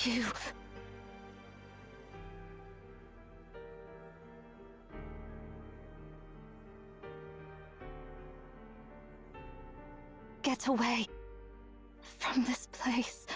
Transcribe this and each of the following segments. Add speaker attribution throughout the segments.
Speaker 1: You... Get away from this place.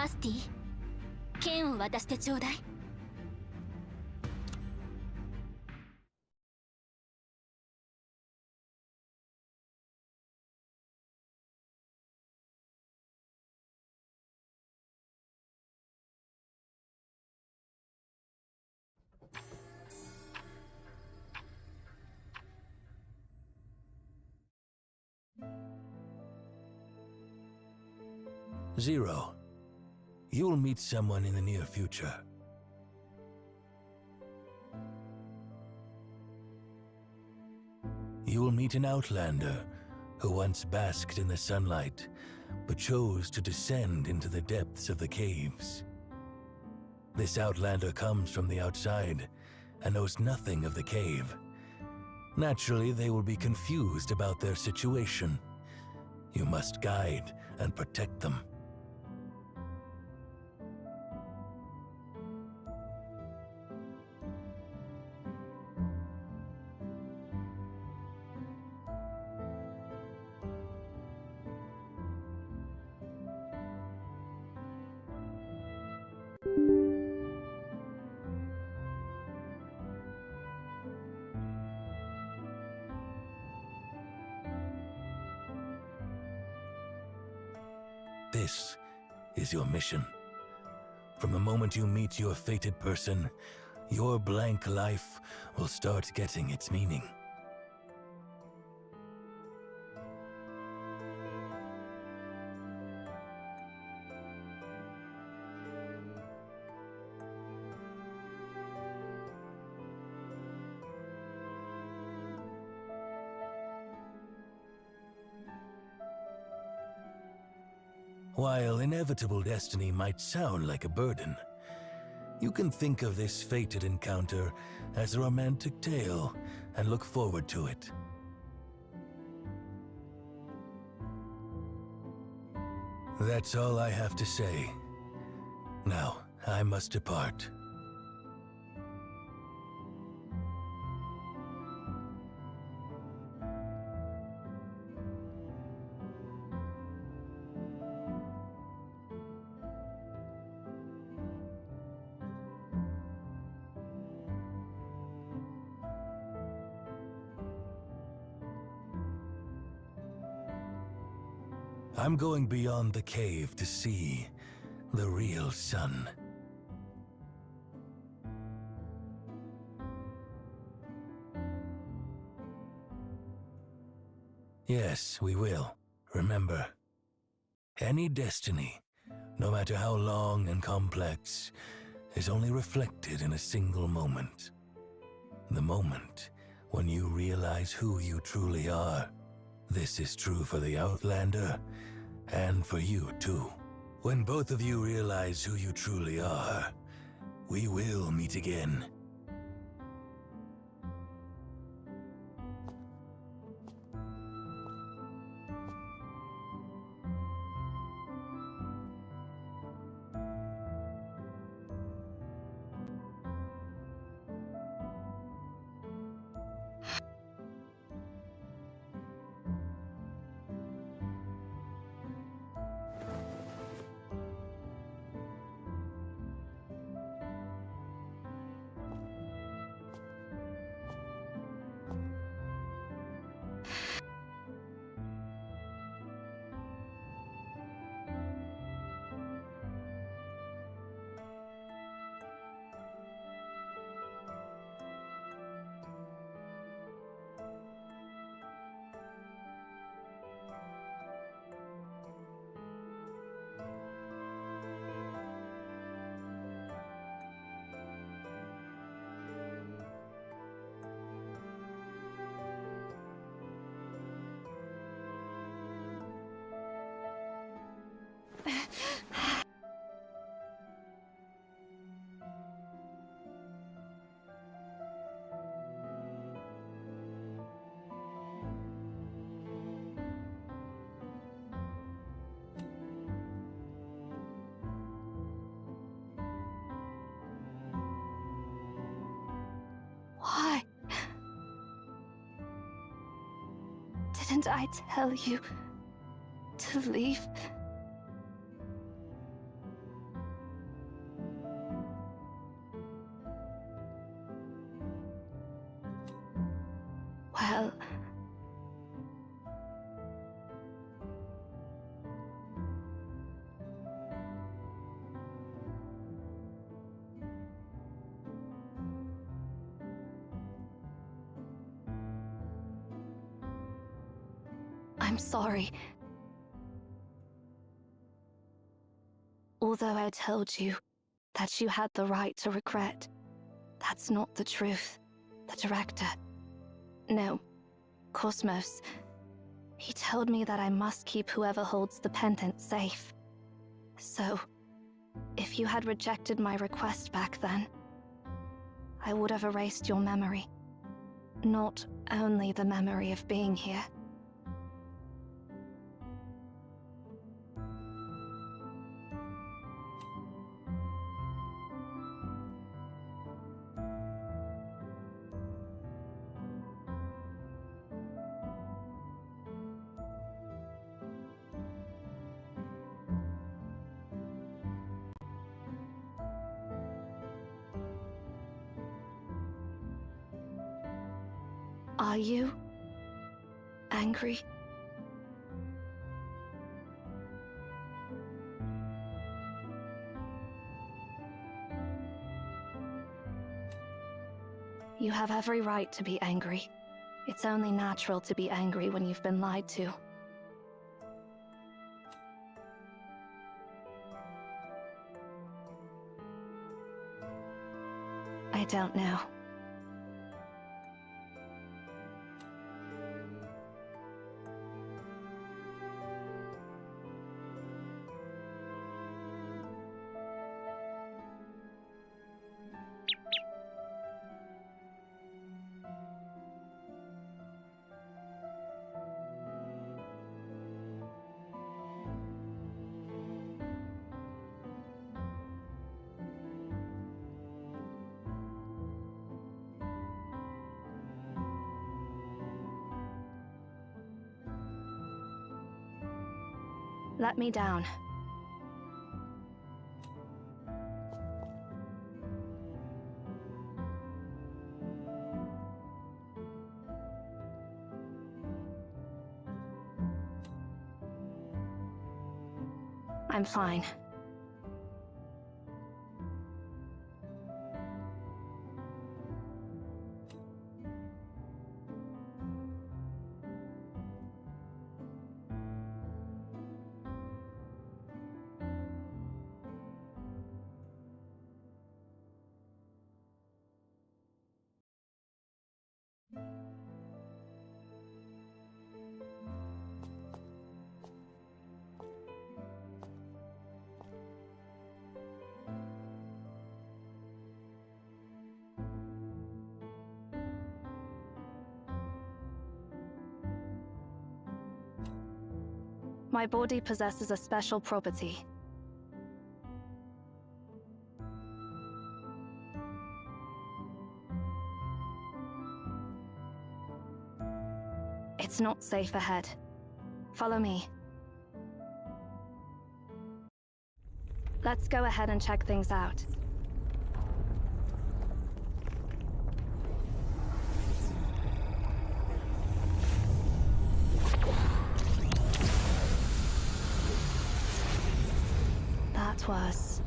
Speaker 1: アスティ、剣を渡してちょうだい。
Speaker 2: Zero, you'll meet someone in the near future. You will meet an outlander who once basked in the sunlight, but chose to descend into the depths of the caves. This outlander comes from the outside and knows nothing of the cave. Naturally, they will be confused about their situation. You must guide and protect them. This is your mission. From the moment you meet your fated person, your blank life will start getting its meaning. While inevitable destiny might sound like a burden, you can think of this fated encounter as a romantic tale and look forward to it. That's all I have to say. Now, I must depart. I'm going beyond the cave to see the real sun. Yes, we will. Remember, any destiny, no matter how long and complex, is only reflected in a single moment. The moment when you realize who you truly are. This is true for the Outlander, and for you too. When both of you realize who you truly are, we will meet again.
Speaker 1: Why? Didn't I tell you to leave? Well... I'm sorry. Although I told you that you had the right to regret, that's not the truth. The director... No, Cosmos. He told me that I must keep whoever holds the pendant safe. So, if you had rejected my request back then, I would have erased your memory. Not only the memory of being here. Are you angry? You have every right to be angry. It's only natural to be angry when you've been lied to. I don't know. Let me down. I'm fine. My body possesses a special property. It's not safe ahead. Follow me. Let's go ahead and check things out. That was...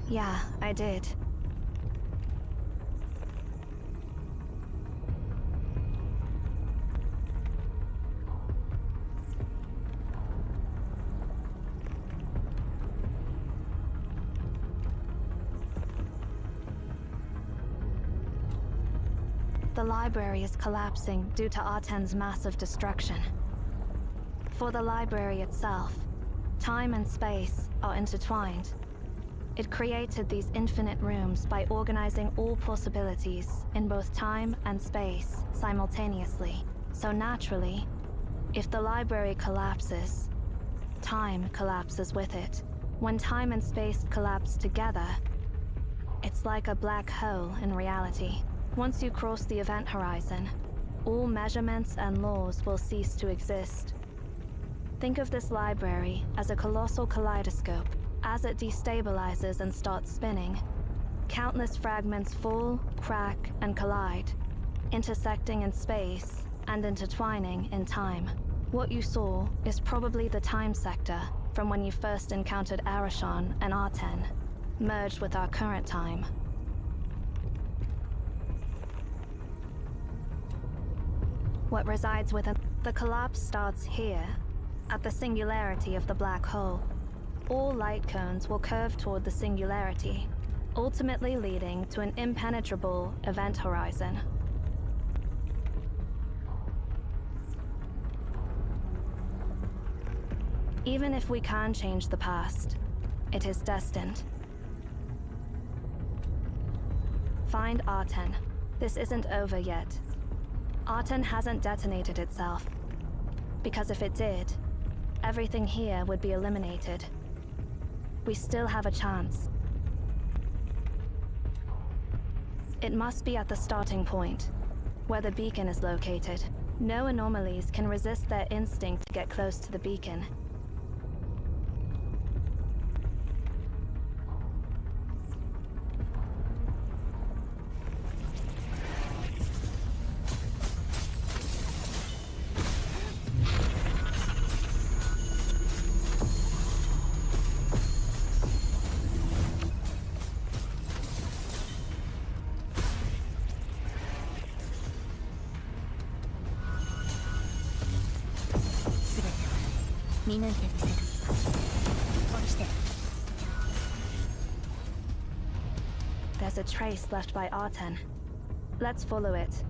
Speaker 1: Yeah, I did. The library is collapsing due to Arten's massive destruction. For the library itself, time and space are intertwined. It created these infinite rooms by organizing all possibilities in both time and space simultaneously. So naturally, if the library collapses, time collapses with it. When time and space collapse together, it's like a black hole in reality. Once you cross the event horizon, all measurements and laws will cease to exist. Think of this library as a colossal kaleidoscope. As it destabilizes and starts spinning, countless fragments fall, crack, and collide, intersecting in space and intertwining in time. What you saw is probably the time sector from when you first encountered Arashan and Arten, merged with our current time. What resides within the collapse starts here, at the singularity of the black hole. All light cones will curve toward the singularity, ultimately leading to an impenetrable event horizon. Even if we can change the past, it is destined. Find Arten. This isn't over yet. Arten hasn't detonated itself. Because if it did, everything here would be eliminated. We still have a chance. It must be at the starting point, where the beacon is located. No anomalies can resist their instinct to get close to the beacon. There's a trace left by Arten. Let's follow it.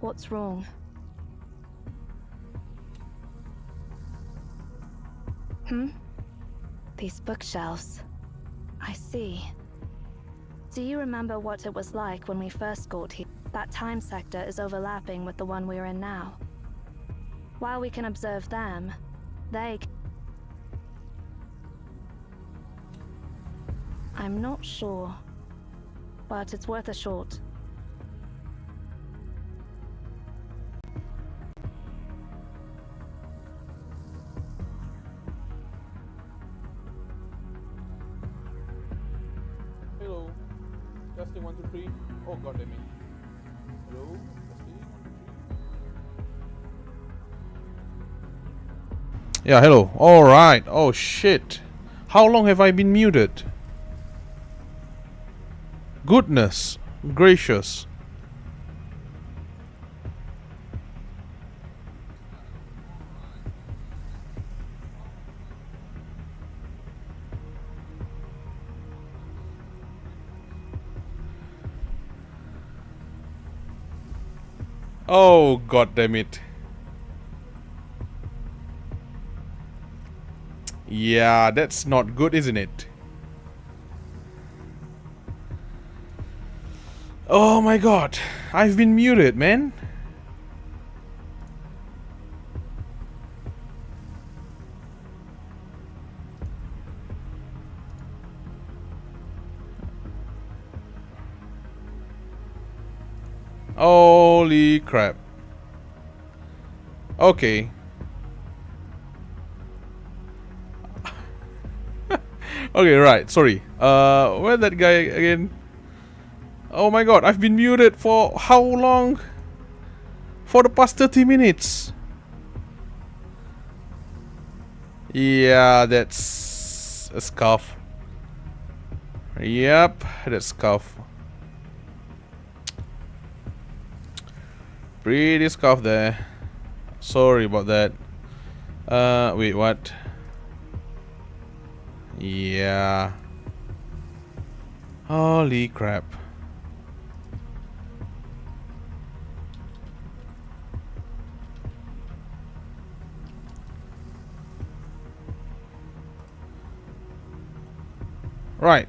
Speaker 1: What's wrong? These bookshelves. I see. Do you remember what it was like when we first got here? That time sector is overlapping with the one we're in now. While we can observe them, they... I'm not sure, but it's worth a shot.
Speaker 3: Hello. Testing 1, 2, 3. Oh god damn it. Hello. Testing 1, 2, 3.
Speaker 4: Yeah, hello. Alright. Oh shit. How long have I been muted? Goodness gracious. Oh god damn it. Yeah, that's not good, isn't it? Oh my god, I've been muted, man. Holy crap. Okay. Okay, right, sorry. Where that guy again? Oh my god, I've been muted for how long? For the past 30 minutes. Yeah, that's a scuff. Yep, that's scuff. Pretty scuff there. Sorry about that. Wait, what? Yeah. Holy crap. Right.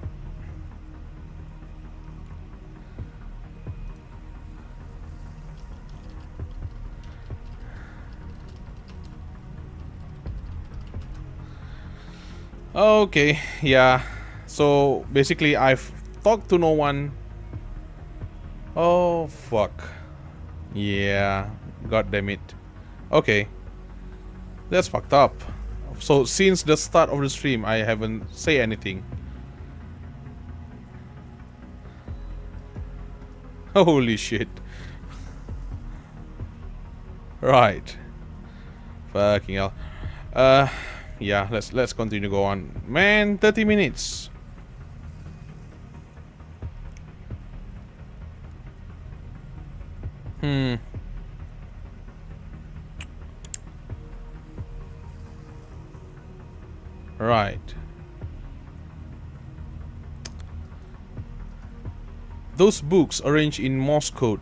Speaker 4: Okay, yeah. So basically I've talked to no one. Oh fuck. Yeah. God damn it. Okay. That's fucked up. So since the start of the stream I haven't say anything. Holy shit. Right. Fucking hell. Yeah, let's continue go on. Man, 30 minutes. Right. Those books arranged in Morse code.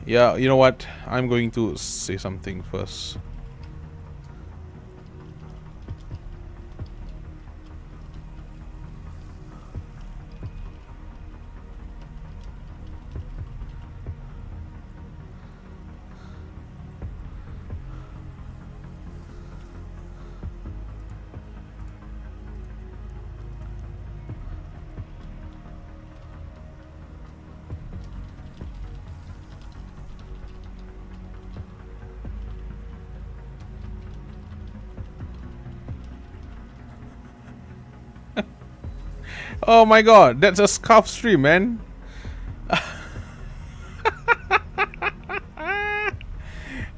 Speaker 4: Yeah, you know what? I'm going to say something first. Oh my god, that's a scarf stream, man.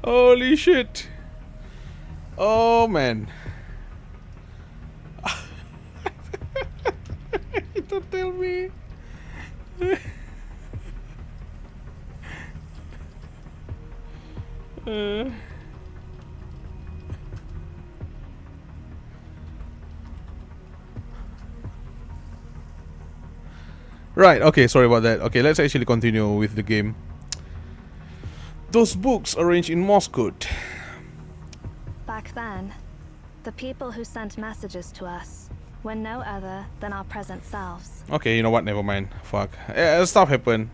Speaker 4: Holy shit. Oh man. Don't tell me. Right, okay, sorry about that. Okay, let's actually continue with the game. Those books arranged in Morse code.
Speaker 1: Back then, the people who sent messages to us were no other than our present selves.
Speaker 4: Okay, you know what? Never mind. Fuck. Stuff happen.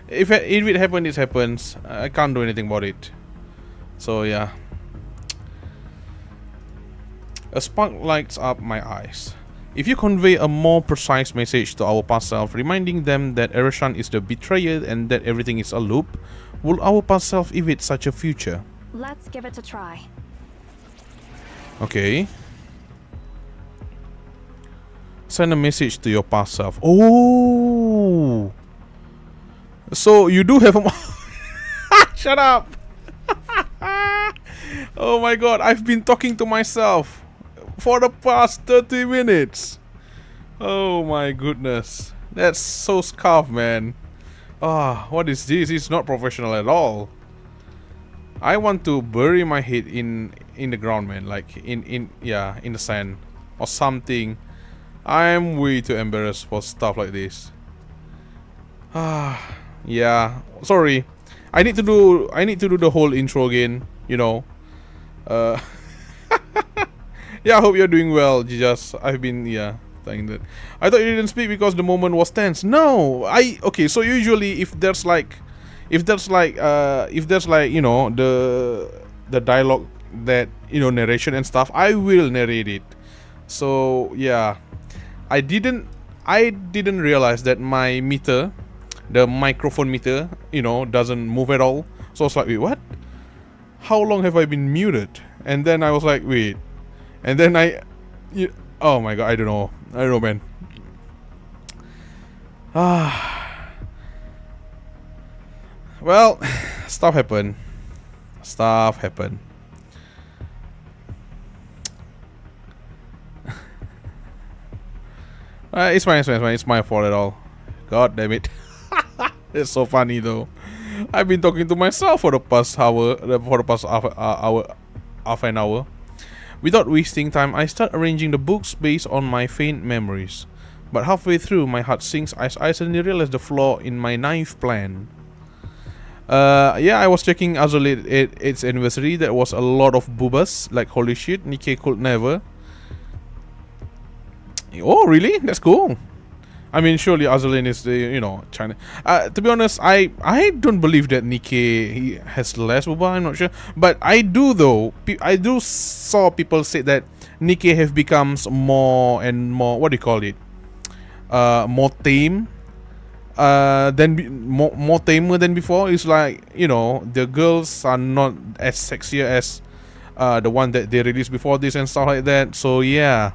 Speaker 4: If it happens, it happens. I can't do anything about it. So yeah. A spark lights up my eyes. If you convey a more precise message to our past self, reminding them that Erishan is the betrayer and that everything is a loop, will our past self evade such a future?
Speaker 1: Let's give it a try.
Speaker 4: Okay. Send a message to your past self. Oh! So you do have a... Shut up! Oh my god, I've been talking to myself for the past 30 minutes. Oh my goodness. That's so scuffed, man. Ah, what is this? It's not professional at all. I want to bury my head in the ground, man. Like in the sand or something. I'm way too embarrassed for stuff like this. Ah, yeah. Sorry. I need to do the whole intro again, you know. Yeah, I hope you're doing well, Jesus. I've been thanking that. I thought you didn't speak because the moment was tense. No, okay, so usually if there's like you know, the dialogue that, you know, narration and stuff, I will narrate it. So yeah. I didn't realize that my meter, the microphone meter, you know, doesn't move at all. So I was like, wait, what? How long have I been muted? And then I was like, wait. And then oh my god, I don't know, man. Well, stuff happened. It's fine. It's my fault at all. God damn it. It's so funny though. I've been talking to myself for the past half an hour. Without wasting time, I start arranging the books based on my faint memories. But halfway through, my heart sinks as I suddenly realize the flaw in my naive plan. Yeah, I was checking Azul its anniversary. There was a lot of boobas. Like, holy shit, Nikkei could never. Oh, really? That's cool. I mean, surely Azulin is the, you know, China. To be honest, I don't believe that Nikkei has less boba. I'm not sure, but I do though. I do saw people say that Nikkei have becomes more and more. What do you call it? More tame. More tamer than before. It's like, you know, the girls are not as sexier as the one that they released before this and stuff like that. So yeah.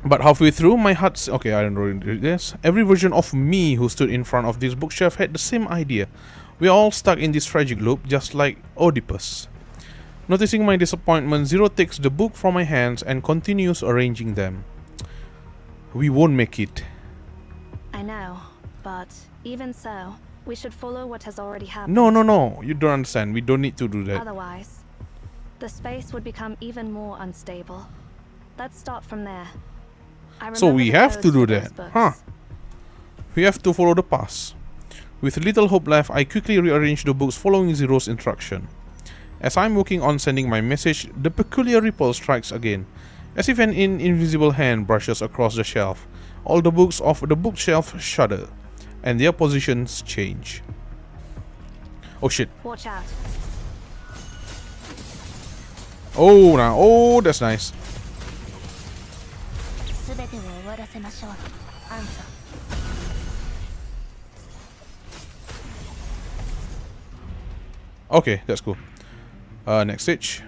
Speaker 4: But halfway through, my heart... Okay, I don't read this. Every version of me who stood in front of this bookshelf had the same idea. We are all stuck in this tragic loop, just like Oedipus. Noticing my disappointment, Zero takes the book from my hands and continues arranging them. We won't make it.
Speaker 1: I know, but even so, we should follow what has already happened.
Speaker 4: No. You don't understand. We don't need to do that.
Speaker 1: Otherwise, the space would become even more unstable. Let's start from there.
Speaker 4: So we have to do that, huh? We have to follow the path. With little hope left, I quickly rearrange the books following Zero's instruction. As I'm working on sending my message, the peculiar ripple strikes again, as if an invisible hand brushes across the shelf. All the books of the bookshelf shudder, and their positions change. Oh shit.
Speaker 1: Watch out.
Speaker 4: Oh, that's nice. Okay, that's cool. Next stage.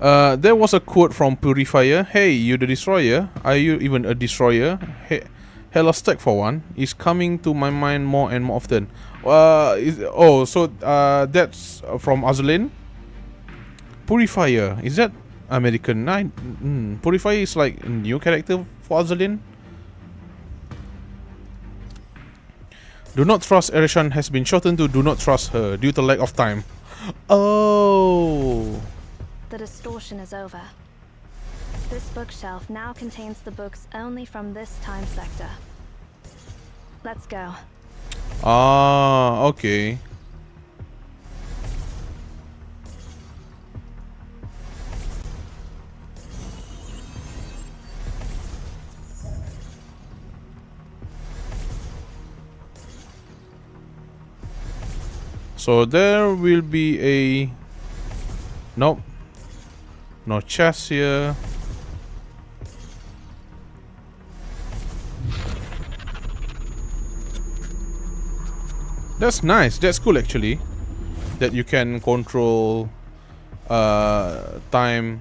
Speaker 4: There was a quote from Purifier. Hey, you the destroyer? Are you even a destroyer? Hey, hella stack for one. Is coming to my mind more and more often. That's from Azulin. Purifier, is that American? Purifier is like a new character for Azulin. Do not trust Erishan has been shortened to do not trust her due to lack of time. Oh.
Speaker 1: The distortion is over. This bookshelf now contains the books only from this time sector. Let's go.
Speaker 4: Ah, okay. So there will be a... Nope. No chest here. That's nice. That's cool actually. That you can control time.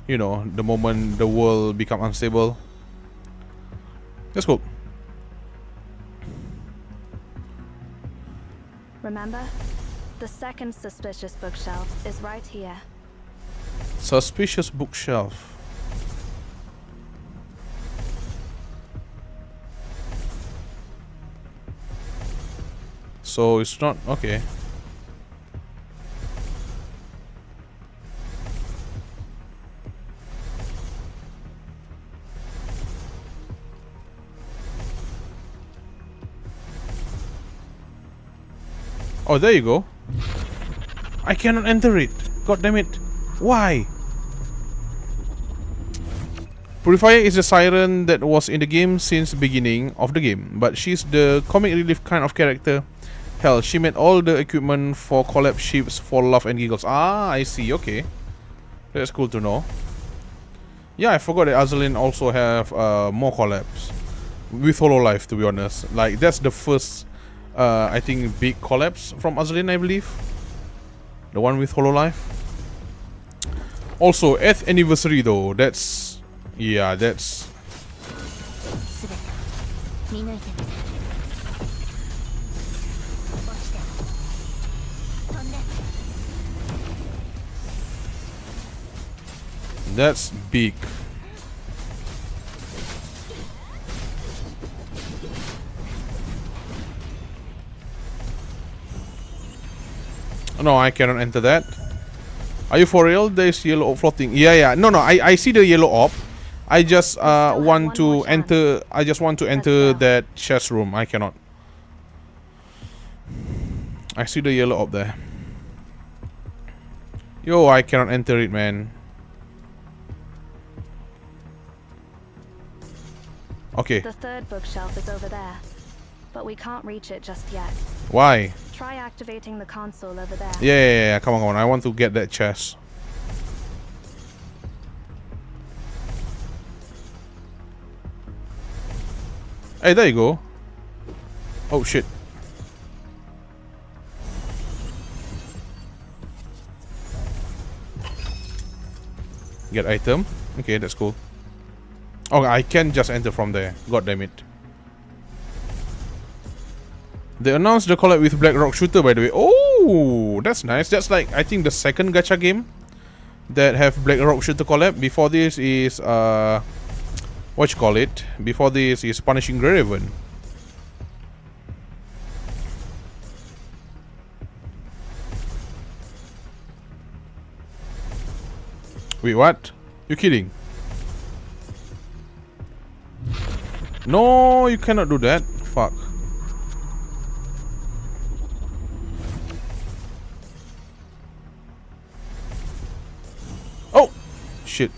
Speaker 4: You know, the moment the world become unstable. That's cool.
Speaker 1: Remember? The second suspicious bookshelf is right here.
Speaker 4: Suspicious bookshelf. So it's not okay. Oh, there you go. I cannot enter it. God damn it. Why? Purifier is a siren that was in the game since the beginning of the game, but she's the comic relief kind of character. Hell, she made all the equipment for collab ships for love and giggles. Ah, I see. Okay. That's cool to know. Yeah, I forgot that Azalin also have more collabs with Hololive, to be honest. Like, that's the first I think big collapse from Azalin, I believe. The one with Hololive. Also, 8th anniversary though. That's... yeah, that's... that's big. No, I cannot enter that. Are you for real? There's yellow orb floating. Yeah. No, I see the yellow orb. I just want to enter. I just want to enter that chest room. I cannot. I see the yellow orb there. Yo, I cannot enter it, man. Okay.
Speaker 1: The third bookshelf is over there, but we can't reach it just yet.
Speaker 4: Why?
Speaker 1: Try activating the console over there.
Speaker 4: Yeah. Come on. I want to get that chest. Hey, there you go. Oh shit. Get item. Okay, that's cool. Oh, I can just enter from there. God damn it. They announced the collab with Black Rock Shooter, by the way. Oh, that's nice. That's like, I think, the second gacha game that have Black Rock Shooter collab. Before this is what you call it? Before this is Punishing Raven. Wait, what? You kidding? No, you cannot do that. Fuck. Oh, shit.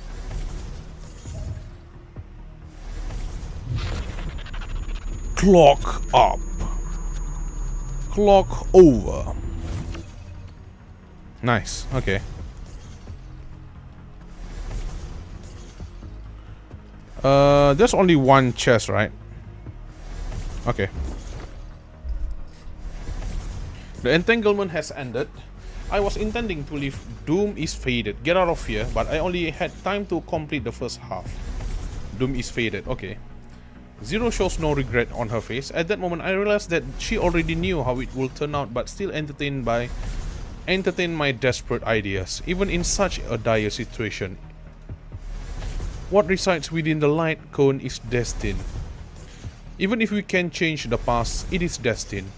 Speaker 4: Clock up. Clock over. Nice. Okay. There's only one chest, right? Okay. The entanglement has ended. I was intending to leave Doom is Faded. Get out of here, but I only had time to complete the first half. Doom is Faded. Okay. Zero shows no regret on her face. At that moment, I realized that she already knew how it will turn out, but still entertained my desperate ideas, even in such a dire situation. What resides within the light cone is destined. Even if we can change the past, it is destined.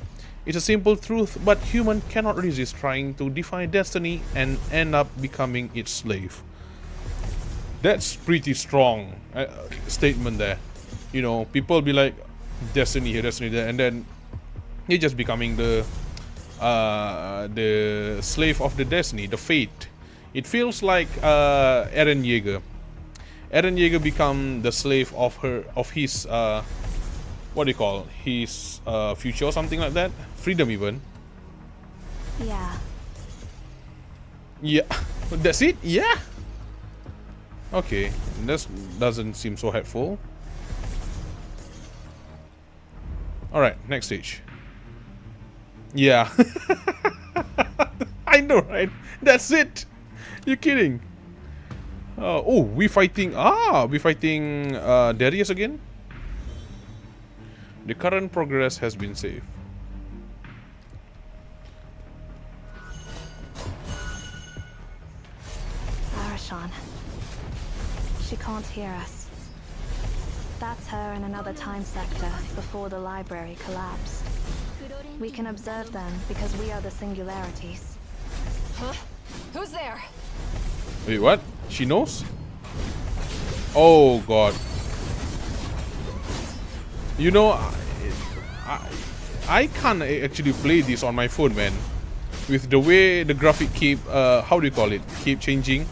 Speaker 4: It's a simple truth, but human cannot resist trying to defy destiny and end up becoming its slave. That's pretty strong statement there. You know, people be like, destiny here, destiny there, and then You're just becoming the slave of the destiny, the fate. It feels like Eren Yeager. Eren Yeager become the slave of his what do you call, his future or something like that, freedom even.
Speaker 1: Yeah.
Speaker 4: Yeah, that's it. Yeah. Okay, this doesn't seem so helpful. All right, next stage. Yeah. I know, right? That's it. You kidding? Oh, we fighting. We fighting Darius again. The current progress has been saved.
Speaker 1: Arashan. She can't hear us. That's her in another time sector before the library collapsed. We can observe them because we are the singularities.
Speaker 5: Huh? Who's there?
Speaker 4: Wait, what? She knows? Oh god. You know, I can't actually play this on my phone, man. With the way the graphic keep, how do you call it? Keep changing.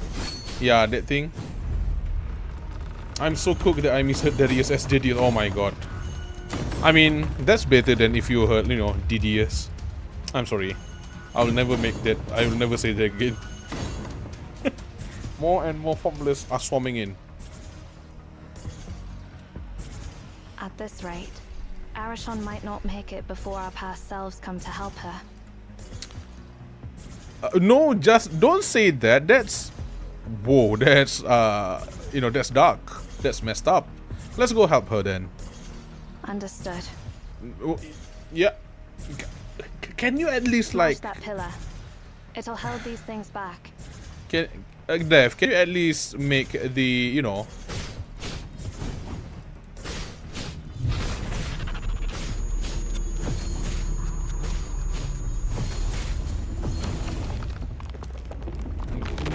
Speaker 4: Yeah, that thing. I'm so cooked that I misheard Darius as Didius. Oh my god. I mean, that's better than if you heard, you know, Didius. I'm sorry. I'll never make that. I will never say that again. More and more formulas are swarming in.
Speaker 1: At this rate, Arashan might not make it before our past selves come to help her.
Speaker 4: No, just don't say that. That's... Whoa, that's, you know, that's dark. That's messed up. Let's go help her then.
Speaker 1: Understood.
Speaker 4: Yeah. Can you at least,
Speaker 1: Smash
Speaker 4: like...
Speaker 1: that pillar. It'll hold these things back.
Speaker 4: Can... Dev, can you at least make the, you know...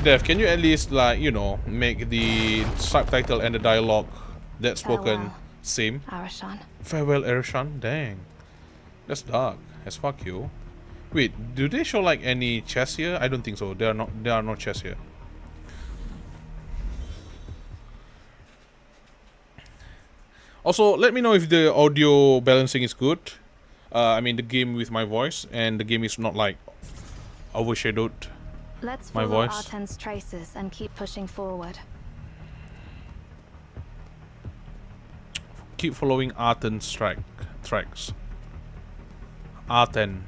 Speaker 4: Dev, can you at least, like, you know, make the subtitle and the dialogue that's spoken
Speaker 1: Farewell,
Speaker 4: same?
Speaker 1: Arashan.
Speaker 4: Farewell, Arashan? Dang. That's dark as fuck, you. Wait, do they show, like, any chests here? I don't think so. There are no chests here. Also, let me know if the audio balancing is good. I mean, the game with my voice, and the game is not, like, overshadowed.
Speaker 1: Let's
Speaker 4: My
Speaker 1: follow
Speaker 4: voice.
Speaker 1: Arten's traces and keep pushing forward.
Speaker 4: Keep following Arten's tracks. Arten.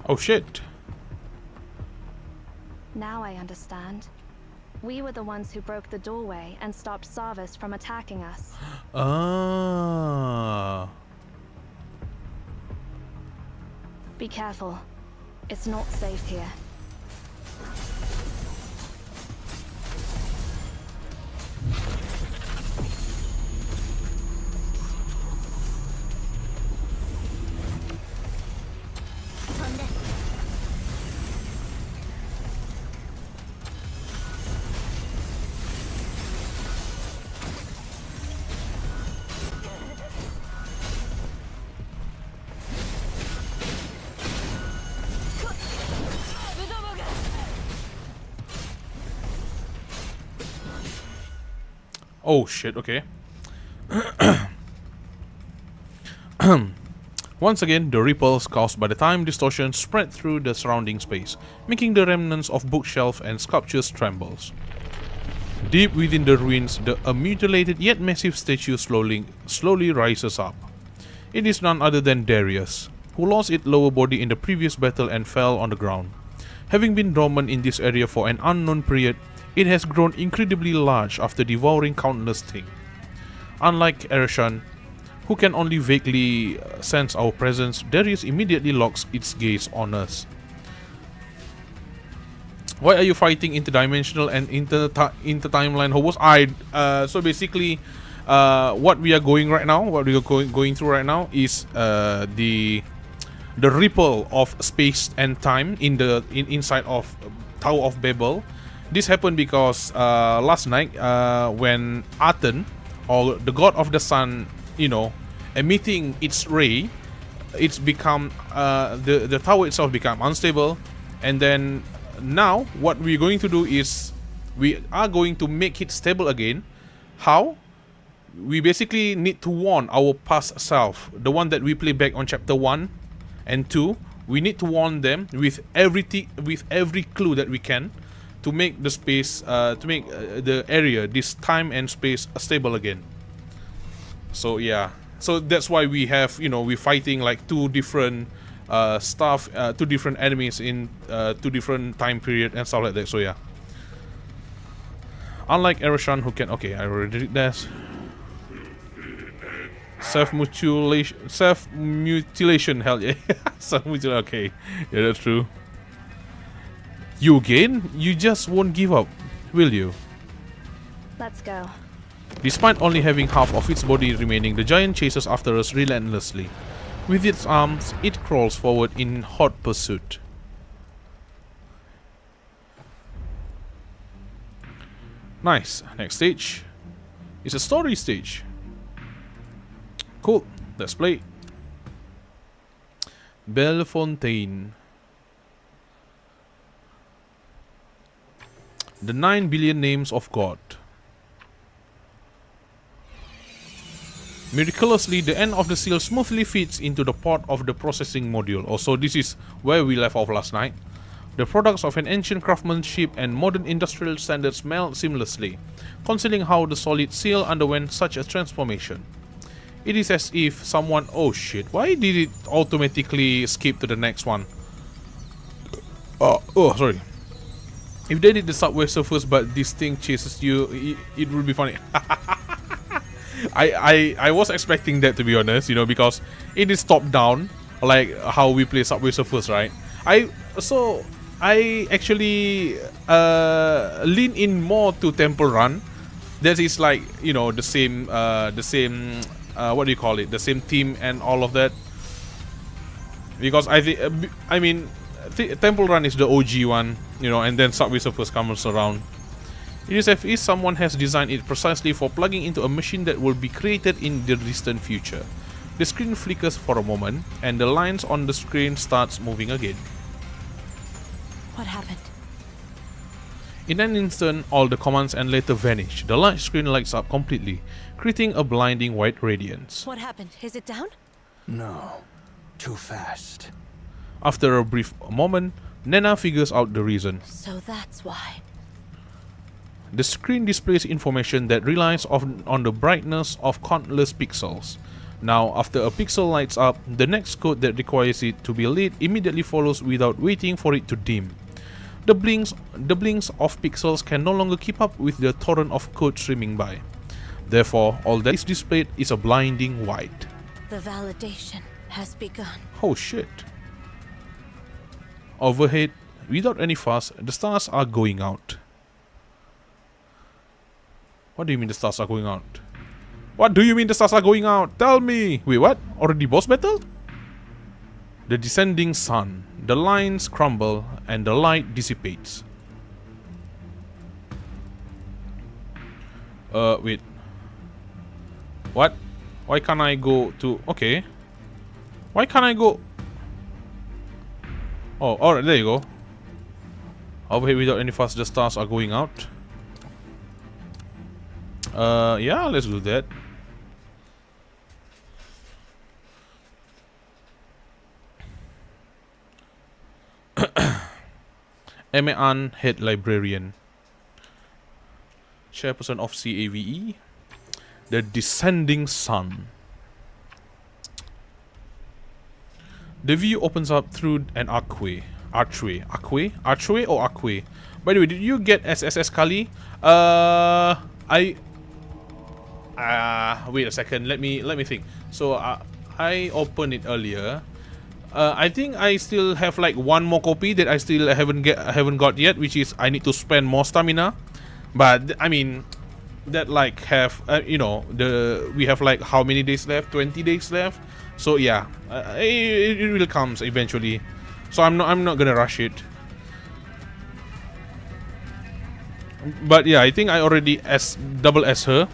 Speaker 4: Oh shit.
Speaker 1: Now I understand. We were the ones who broke the doorway and stopped Sarvis from attacking us.
Speaker 4: Ah.
Speaker 1: Be careful. It's not safe here.
Speaker 4: Oh shit, okay. Once again, the ripples caused by the time distortion spread through the surrounding space, making the remnants of bookshelf and sculptures trembles. Deep within the ruins, a mutilated yet massive statue slowly rises up. It is none other than Darius, who lost its lower body in the previous battle and fell on the ground. Having been dormant in this area for an unknown period, it has grown incredibly large after devouring countless things. Unlike Arashan, who can only vaguely sense our presence, Darius immediately locks its gaze on us. Why are you fighting interdimensional and inter-timeline hobos? So basically, what we are going right now, what we are going through right now is the ripple of space and time inside of Tower of Babel. This happened because last night when Aten, or the god of the sun, emitting its ray, it's become the tower itself become unstable, and then now what we're going to do is we are going to make it stable again. How? We basically need to warn our past self, the one that we play back on chapter 1 and 2. We need to warn them with everything, with every clue that we can, to make the space, to make the area, this time and space, stable again. So yeah, so that's why we have, we're fighting like two different two different enemies in two different time period and stuff like that. So yeah, unlike Eroshan, who can, okay, I already did this. Self-mutilation, hell yeah. Self-mutilation, okay. Yeah, that's true. You again? You just won't give up, will you?
Speaker 1: Let's go.
Speaker 4: Despite only having half of its body remaining, the giant chases after us relentlessly. With its arms, it crawls forward in hot pursuit. Nice. Next stage is a story stage. Cool. Let's play. Bellefontaine. The 9 billion names of God. Miraculously, the end of the seal smoothly fits into the port of the processing module. Also, this is where we left off last night. The products of an ancient craftsmanship and modern industrial standards meld seamlessly, concealing how the solid seal underwent such a transformation. It is as if someone... Oh shit, why did it automatically skip to the next one? Oh, sorry. If they did the subway surfers but this thing chases you, it would be funny. I was expecting that, to be honest, because it is top down, like how we play Subway Surfers, right? I actually lean in more to Temple Run. That is like, the same what do you call it? The same theme and all of that. Because I mean, Temple Run is the OG one, and then Subway Surfers comes around. It is as if someone has designed it precisely for plugging into a machine that will be created in the distant future. The screen flickers for a moment, and the lines on the screen starts moving again.
Speaker 5: What happened?
Speaker 4: In an instant, all the commands and letters vanish. The large screen lights up completely, creating a blinding white radiance.
Speaker 5: What happened? Is it down?
Speaker 2: No, too fast.
Speaker 4: After a brief moment, Nena figures out the reason.
Speaker 5: So that's why.
Speaker 4: The screen displays information that relies on the brightness of countless pixels. Now, after a pixel lights up, the next code that requires it to be lit immediately follows without waiting for it to dim. The blinks of pixels can no longer keep up with the torrent of code streaming by. Therefore, all that is displayed is a blinding white.
Speaker 5: The validation has begun.
Speaker 4: Oh shit. Overhead, without any fuss, the stars are going out. What do you mean the stars are going out? What do you mean the stars are going out? Tell me! Wait, what? Already boss battle? The descending sun. The lines crumble and the light dissipates. Wait. What? Why can't I go to... Okay. Why can't I go... Oh, alright, there you go. Overhead, without any fuss, the stars are going out. Yeah, let's do that. Emean, Head Librarian. Chairperson of CAVE. The Descending Sun. The view opens up through an archway. Archway or archway? By the way, did you get SSS Kali? Wait a second. Let me think. So I opened it earlier. I think I still have like one more copy that I still haven't got yet, which is I need to spend more stamina. But I mean, that like have you know, we have like how many days left? 20 days left. So yeah, it will comes eventually. So I'm not gonna rush it. But yeah, I think I already double S her.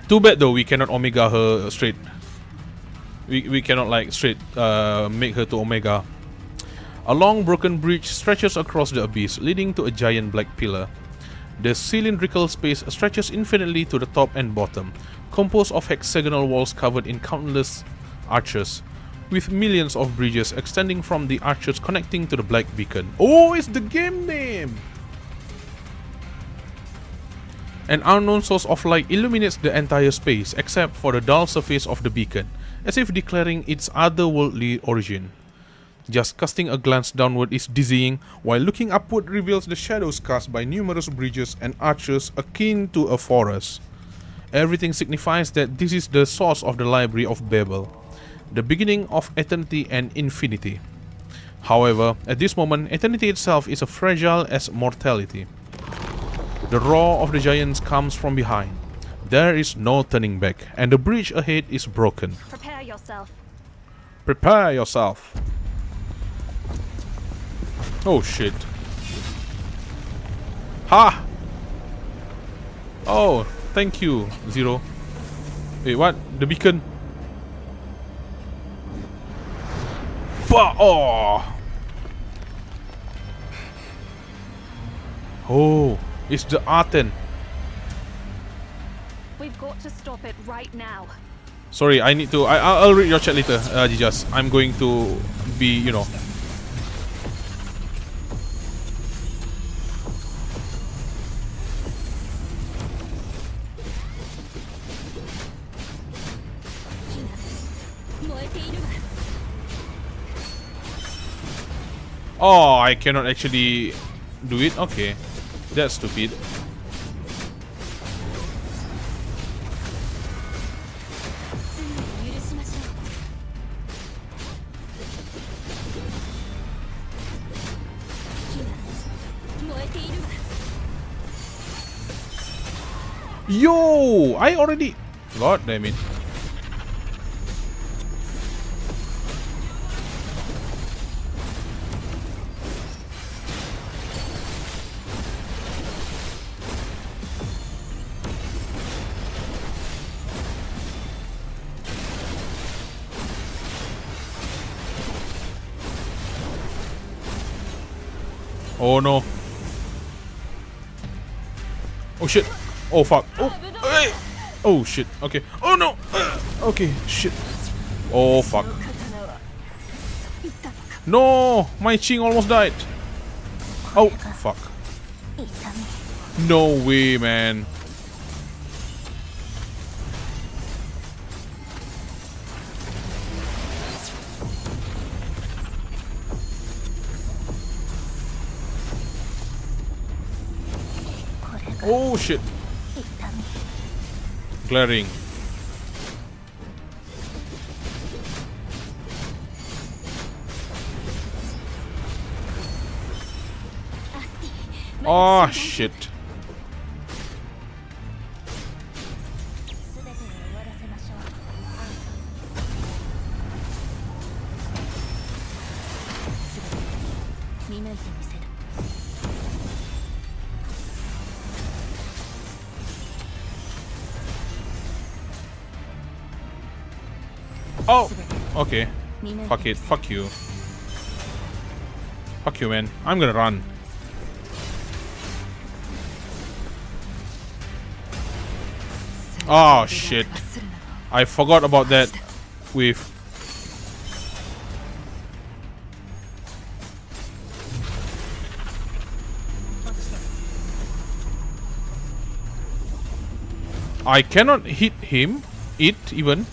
Speaker 4: Too bad though, we cannot Omega her straight. We cannot like straight make her to Omega. A long broken bridge stretches across the abyss, leading to a giant black pillar. The cylindrical space stretches infinitely to the top and bottom, composed of hexagonal walls covered in countless arches, with millions of bridges extending from the arches connecting to the black beacon. Oh, it's the game name! An unknown source of light illuminates the entire space, except for the dull surface of the beacon, as if declaring its otherworldly origin. Just casting a glance downward is dizzying, while looking upward reveals the shadows cast by numerous bridges and arches akin to a forest. Everything signifies that this is the source of the Library of Babel, the beginning of eternity and infinity. However, at this moment, eternity itself is as fragile as mortality. The roar of the giants comes from behind. There is no turning back, and the bridge ahead is broken.
Speaker 1: Prepare yourself.
Speaker 4: Prepare yourself. Oh shit. Ha! Oh, thank you, Zero. Wait, what? The beacon? Oh! Oh, it's the Aten.
Speaker 1: We've got to stop it right now.
Speaker 4: Sorry, I need to. I'll read your chat later, Jijas. I'm going to be, you know. Oh, I cannot actually do it? Okay. That's stupid. Yo! I already... God damn it. Oh no. Oh shit. Oh fuck. Oh, hey. Oh shit. Okay. Oh no. Okay. Shit. Oh fuck. No. My Ching almost died. Oh fuck. No way, man. Oh shit. Glaring. Oh shit. Oh, okay. Fuck it. Fuck you. Fuck you, man. I'm gonna run. Oh, shit. I forgot about that with... I cannot hit him. It, even.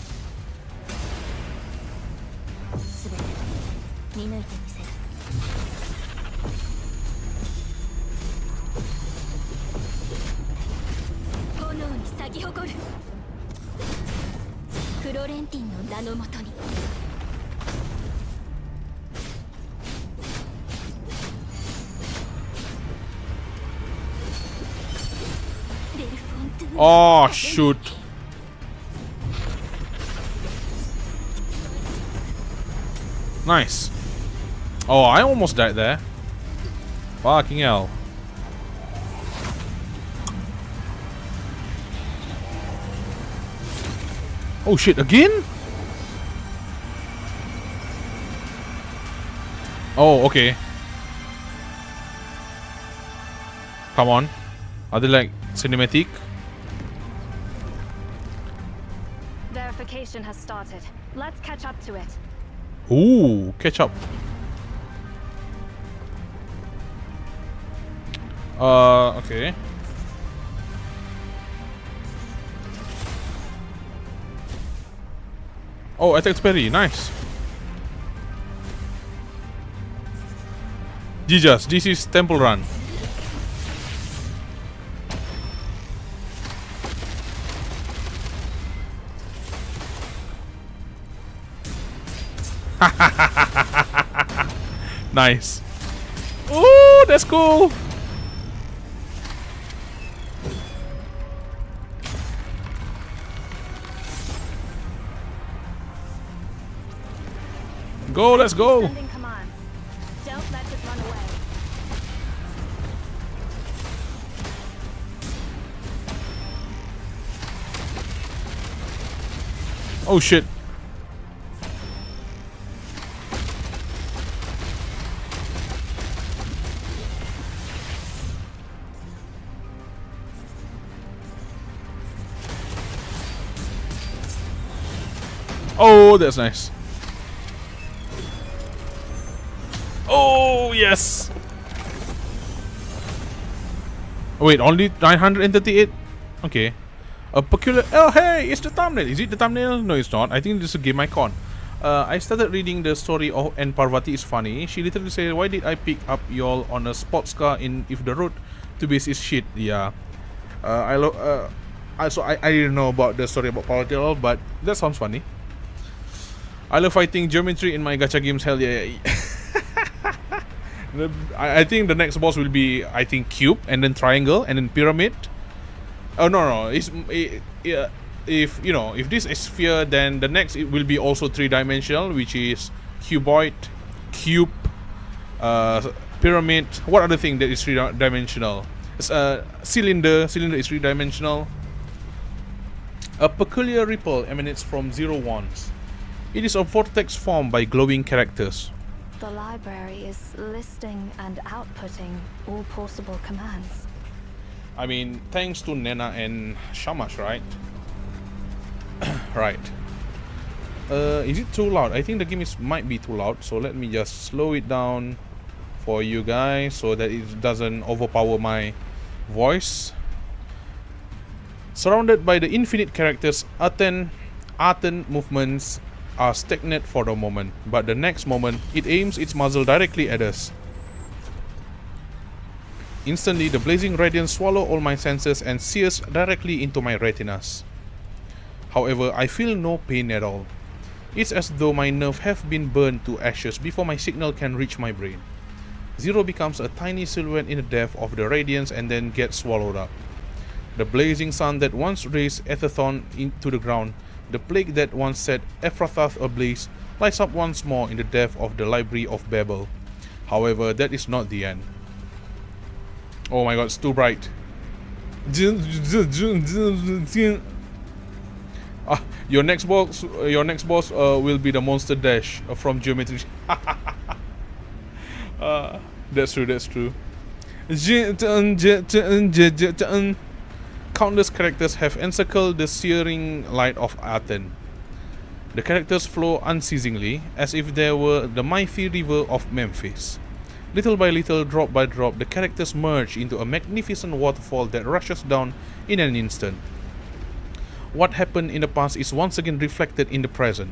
Speaker 4: Oh, shoot. Nice. Oh, I almost died there. Fucking hell. Oh shit, again? Oh, okay. Come on. Are they like cinematic?
Speaker 1: Verification has started. Let's catch up to it.
Speaker 4: Ooh, catch up. Okay. Oh, attack parry, nice. Jesus, this is Temple Run. Nice. Ooh, that's cool. Go, let's go.
Speaker 1: Sending commands. Don't let it run away.
Speaker 4: Oh shit. Oh, that's nice. Oh, yes. Wait, only 938? Okay. A peculiar... Oh, hey, it's the thumbnail. Is it the thumbnail? No, it's not. I think this is a game icon. I started reading the story of... And Parvati is funny. She literally said, why did I pick up y'all on a sports car in if the road to base is shit? Yeah. I didn't know about the story about Parvati at all, but that sounds funny. I love fighting geometry in my gacha games. Hell yeah. I think the next boss will be, I think, cube, and then triangle, and then pyramid. Oh no, if you know, if this is sphere, then the next it will be also 3-dimensional, which is cuboid, cube, pyramid. What other thing that is 3-dimensional? It's cylinder. Cylinder is 3-dimensional. A peculiar ripple emanates from 0 ones. It is a vortex formed by glowing characters.
Speaker 1: The library is listing and outputting all possible commands.
Speaker 4: I mean, thanks to Nena and Shamash, right? Right. Is it too loud? I think the game might be too loud, so let me just slow it down for you guys so that it doesn't overpower my voice. Surrounded by the infinite characters, Aten movements are stagnant for the moment, but the next moment it aims its muzzle directly at us. Instantly, the blazing radiance swallows all my senses and sears directly into my retinas. However, I feel no pain at all. It's as though my nerves have been burned to ashes before my signal can reach my brain. Zero becomes a tiny silhouette in the depth of the radiance and then gets swallowed up. The blazing sun that once raised Etherthon into the ground, the plague that once set Ephrathah ablaze, lights up once more in the depth of the Library of Babel. However, that is not the end. Oh my god, it's too bright. Your next boss will be the Monster Dash from Geometry. That's true. Countless characters have encircled the searing light of Aten. The characters flow unceasingly, as if they were the mighty river of Memphis. Little by little, drop by drop, the characters merge into a magnificent waterfall that rushes down in an instant. What happened in the past is once again reflected in the present.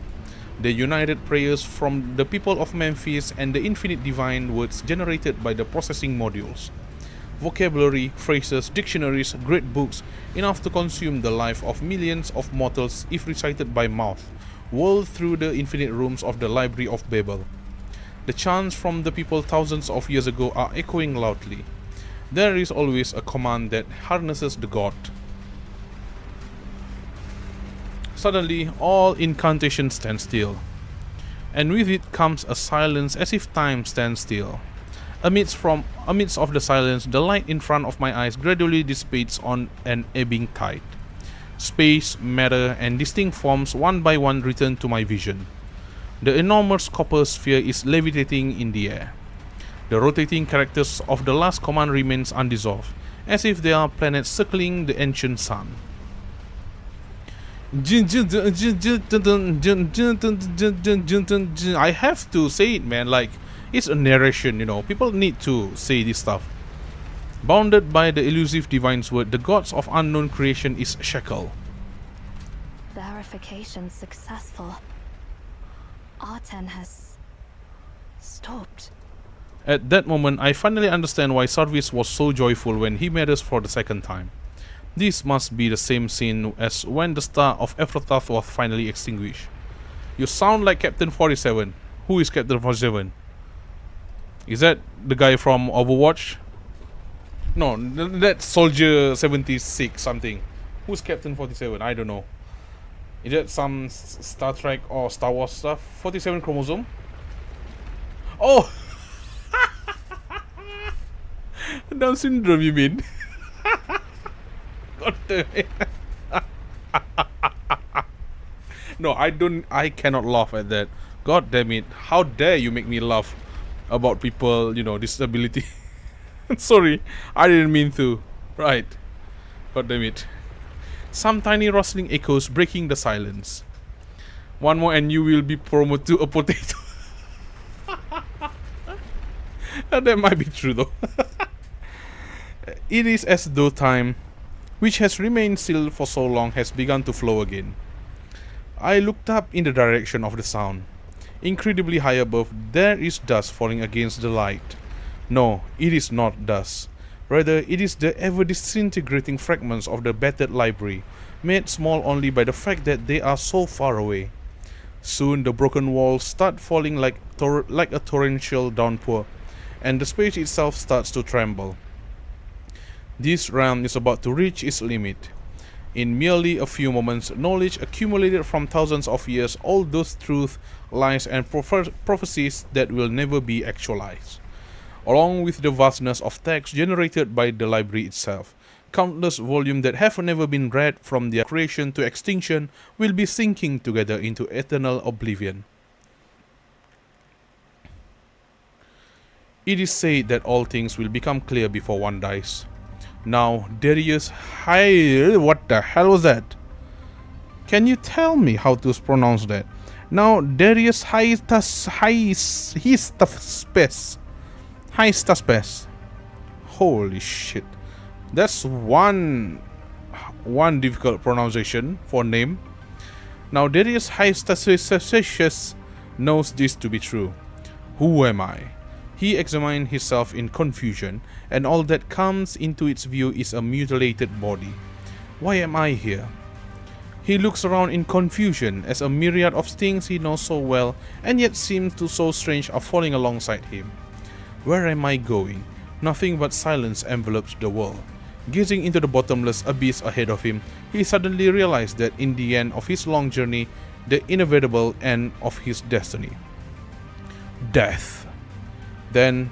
Speaker 4: The united prayers from the people of Memphis and the infinite divine words generated by the processing modules. Vocabulary, phrases, dictionaries, great books, enough to consume the life of millions of mortals if recited by mouth, whirled through the infinite rooms of the Library of Babel. The chants from the people thousands of years ago are echoing loudly. There is always a command that harnesses the god. Suddenly, all incantation stands still, and with it comes a silence as if time stands still. Amidst of the silence, the light in front of my eyes gradually dissipates on an ebbing tide. Space, matter, and distinct forms one by one return to my vision. The enormous copper sphere is levitating in the air. The rotating characters of the last command remains undissolved, as if they are planets circling the ancient sun. I have to say it, man, like, it's a narration, you know, people need to say this stuff. Bounded by the elusive divine's word, the gods of unknown creation is shackled.
Speaker 1: Verification successful. Arten has stopped.
Speaker 4: At that moment, I finally understand why Sarvis was so joyful when he met us for the second time. This must be the same scene as when the star of Aether was finally extinguished. You sound like Captain 47. Who is Captain 47? Is that the guy from Overwatch? No, that's Soldier 76 something. Who's Captain 47? I don't know. Is that some Star Trek or Star Wars stuff? 47 chromosome? Oh! Down syndrome, you mean? God damn it. No, I cannot laugh at that. God damn it. How dare you make me laugh about people, you know, disability. Sorry, I didn't mean to. Right. God damn it. Some tiny rustling echoes breaking the silence. One more and you will be promoted to a potato. That might be true though. It is as though time, which has remained still for so long, has begun to flow again. I looked up in the direction of the sound. Incredibly high above, there is dust falling against the light. No, it is not dust. Rather, it is the ever-disintegrating fragments of the battered library, made small only by the fact that they are so far away. Soon the broken walls start falling like a torrential downpour, and the space itself starts to tremble. This realm is about to reach its limit. In merely a few moments, knowledge accumulated from thousands of years, all those truths, lies, and prophecies that will never be actualized. Along with the vastness of text generated by the library itself, countless volumes that have never been read from their creation to extinction will be sinking together into eternal oblivion. It is said that all things will become clear before one dies. Now, Darius what the hell was that? Can you tell me how to pronounce that? Now, Darius Hystaspes. Holy shit. That's one difficult pronunciation for name. Now, Darius Hystaspes knows this to be true. Who am I? He examined himself in confusion, and all that comes into its view is a mutilated body. Why am I here? He looks around in confusion as a myriad of things he knows so well and yet seem to so strange are falling alongside him. Where am I going? Nothing but silence envelops the world. Gazing into the bottomless abyss ahead of him, he suddenly realized that in the end of his long journey, the inevitable end of his destiny. Death. Then,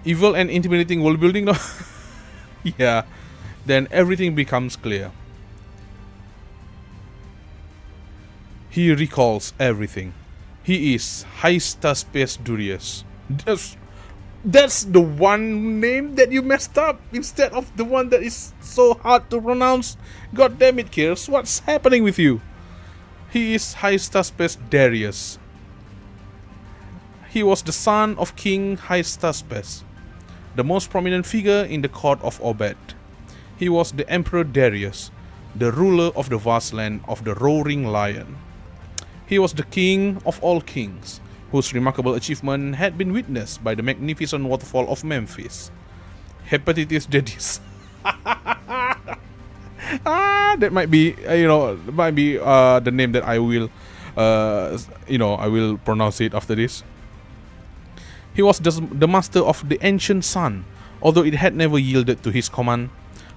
Speaker 4: evil and intimidating world building? No? Yeah, then everything becomes clear. He recalls everything. He is Hystaspes Durius. That's the one name that you messed up instead of the one that is so hard to pronounce. God damn it, Kirs, what's happening with you? He is Hystaspes Darius. He was the son of King Hystaspes, the most prominent figure in the court of Obed. He was the Emperor Darius, the ruler of the vast land of the Roaring Lion. He was the king of all kings, whose remarkable achievement had been witnessed by the magnificent waterfall of Memphis. Hepatitis Dedis. That might be, the name that I will, I will pronounce it after this. He was the master of the ancient sun, although it had never yielded to his command.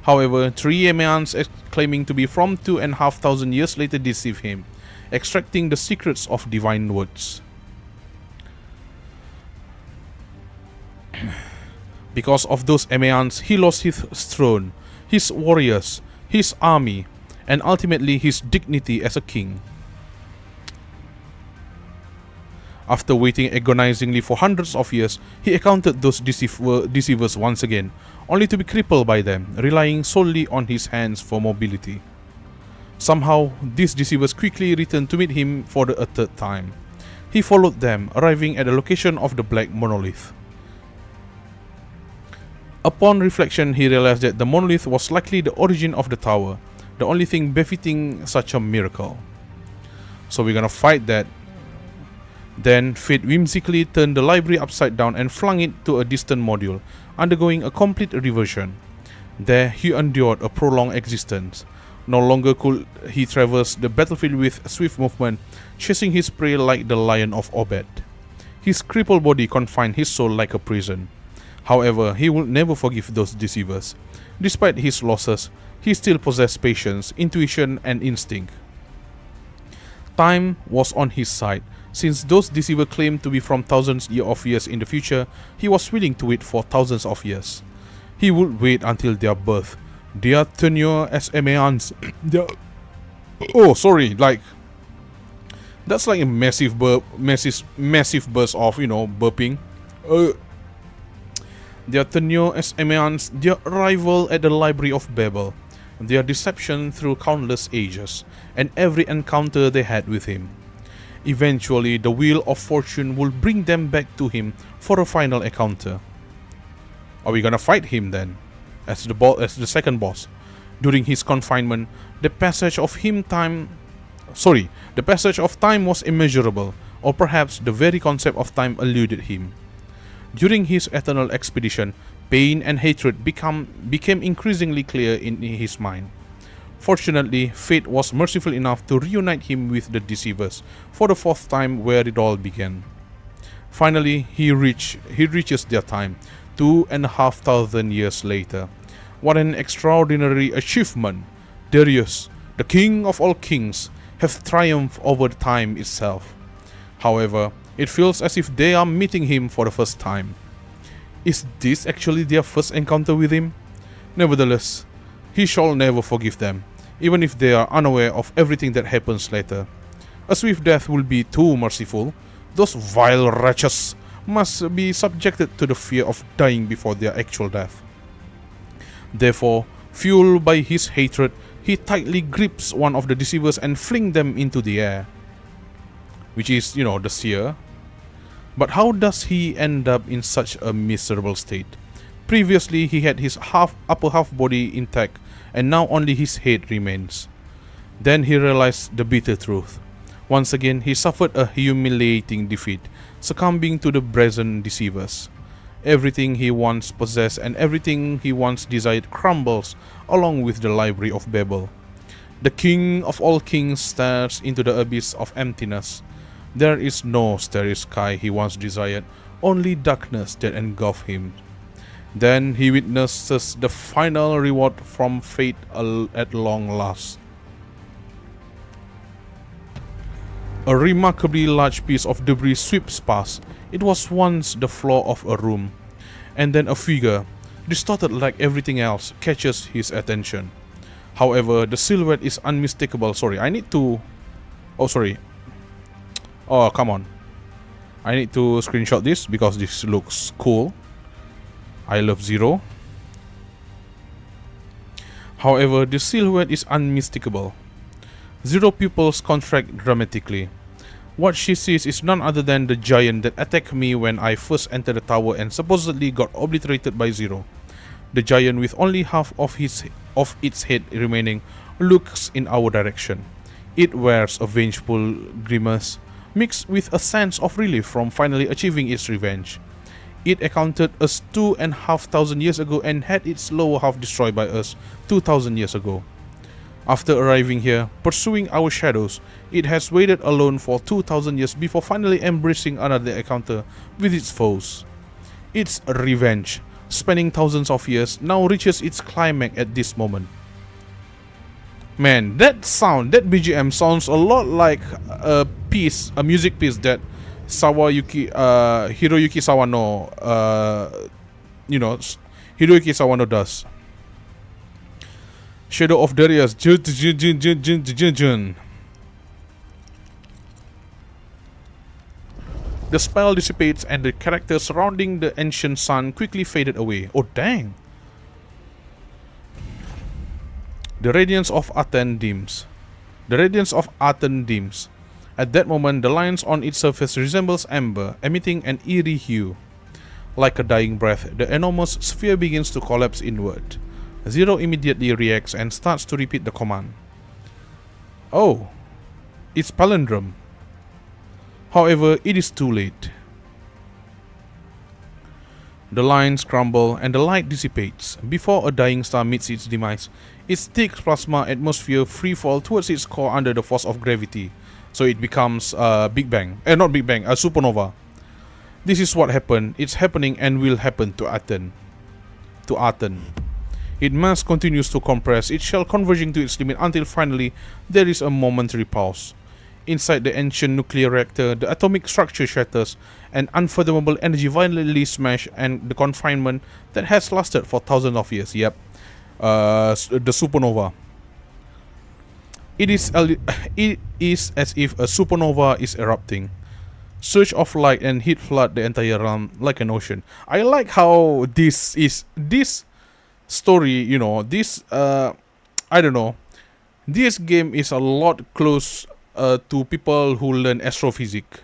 Speaker 4: However, 3 Emeans claiming to be from 2,500 years later deceive him, extracting the secrets of divine words. Because of those Emeans, he lost his throne, his warriors, his army, and ultimately his dignity as a king. After waiting agonizingly for hundreds of years, he encountered those deceivers once again, only to be crippled by them, relying solely on his hands for mobility. Somehow, these deceivers quickly returned to meet him for the third time. He followed them, arriving at the location of the Black Monolith. Upon reflection, he realized that the monolith was likely the origin of the tower, the only thing befitting such a miracle. So we're gonna fight that. Then fate whimsically turned the library upside down and flung it to a distant module, undergoing a complete reversion. There he endured a prolonged existence. No longer could he traverse the battlefield with swift movement, chasing his prey like the lion of Obed. His crippled body confined his soul like a prison. However, he would never forgive those deceivers. Despite his losses, he still possessed patience, intuition, and instinct. Time was on his side. Since those deceivers claimed to be from thousands of years in the future, he was willing to wait for thousands of years. He would wait until their birth, their tenure as Emeans, that's like a massive burst of, burping. Their tenure as Emeans, their arrival at the Library of Babel, their deception through countless ages, and every encounter they had with him. Eventually, the wheel of fortune will bring them back to him for a final encounter. Are we gonna fight him then, as the second boss? During his confinement, the passage of time was immeasurable, or perhaps the very concept of time eluded him. During his eternal expedition, pain and hatred became increasingly clear in his mind. Fortunately, fate was merciful enough to reunite him with the deceivers for the fourth time where it all began. Finally, he reaches their time, 2,500 years later. What an extraordinary achievement! Darius, the king of all kings, have triumphed over time itself. However, it feels as if they are meeting him for the first time. Is this actually their first encounter with him? Nevertheless, he shall never forgive them, even if they are unaware of everything that happens later. A swift death will be too merciful. Those vile wretches must be subjected to the fear of dying before their actual death. Therefore, fueled by his hatred, he tightly grips one of the deceivers and flings them into the air. Which is, the seer. But how does he end up in such a miserable state? Previously, he had his upper half body intact, and now only his head remains. Then he realized the bitter truth. Once again, he suffered a humiliating defeat, succumbing to the brazen deceivers. Everything he once possessed and everything he once desired crumbles along with the Library of Babel. The king of all kings stares into the abyss of emptiness. There is no starry sky he once desired, only darkness that engulfs him. Then he witnesses the final reward from fate at long last. A remarkably large piece of debris sweeps past. It was once the floor of a room. And then a figure, distorted like everything else, catches his attention. However, the silhouette is unmistakable. Oh, come on. I need to screenshot this because this looks cool. I love Zero. However, the silhouette is unmistakable. Zero pupils contract dramatically. What she sees is none other than the giant that attacked me when I first entered the tower and supposedly got obliterated by Zero. The giant, with only half of its head remaining, looks in our direction. It wears a vengeful grimace, mixed with a sense of relief from finally achieving its revenge. It encountered us 2,500 years ago and had its lower half destroyed by us 2,000 years ago. After arriving here, pursuing our shadows, it has waited alone for 2,000 years before finally embracing another encounter with its foes. Its revenge, spanning thousands of years, now reaches its climax at this moment. Man, that BGM sounds a lot like a music piece that Hiroyuki Sawano, Hiroyuki Sawano does. Shadow of Darius. The spell dissipates and the characters surrounding the ancient sun quickly faded away. Oh dang. The radiance of Aten dims. At that moment, the lines on its surface resembles amber, emitting an eerie hue. Like a dying breath, the enormous sphere begins to collapse inward. Zero immediately reacts and starts to repeat the command. Oh, it's palindrome. However, it is too late. The lines crumble and the light dissipates. Before a dying star meets its demise, its thick plasma atmosphere freefall towards its core under the force of gravity. So it becomes a supernova. This is what happened, it's happening and will happen to Aten. Its mass continues to compress, its shell converging to its limit until finally there is a momentary pause. Inside the ancient nuclear reactor, the atomic structure shatters, and unfathomable energy violently smashes and the confinement that has lasted for thousands of years. Yep, the supernova. It is as if a supernova is erupting. Surge of light and heat flood the entire realm like an ocean. I like how this story, this game is a lot close to people who learn astrophysics,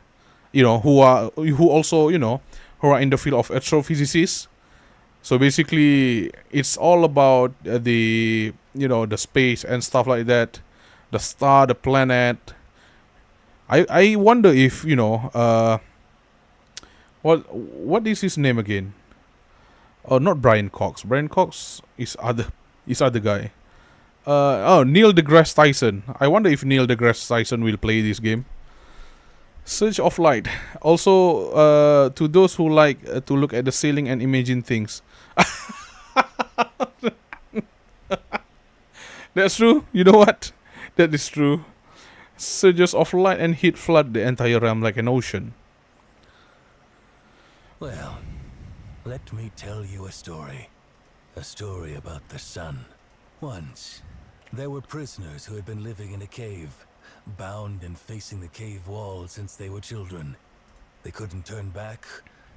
Speaker 4: who are in the field of astrophysicists. So basically, it's all about the space and stuff like that, the star, the planet. I wonder if what is his name again? Oh, not Brian Cox. Brian Cox is other guy. Neil deGrasse Tyson. I wonder if Neil deGrasse Tyson will play this game. Surge of light. Also, to those who like to look at the ceiling and imagine things. That's true. You know what? That is true. Surges of light and heat flood the entire realm like an ocean.
Speaker 2: Well, let me tell you a story. A story about the sun. Once, there were prisoners who had been living in a cave, bound and facing the cave wall since they were children. They couldn't turn back,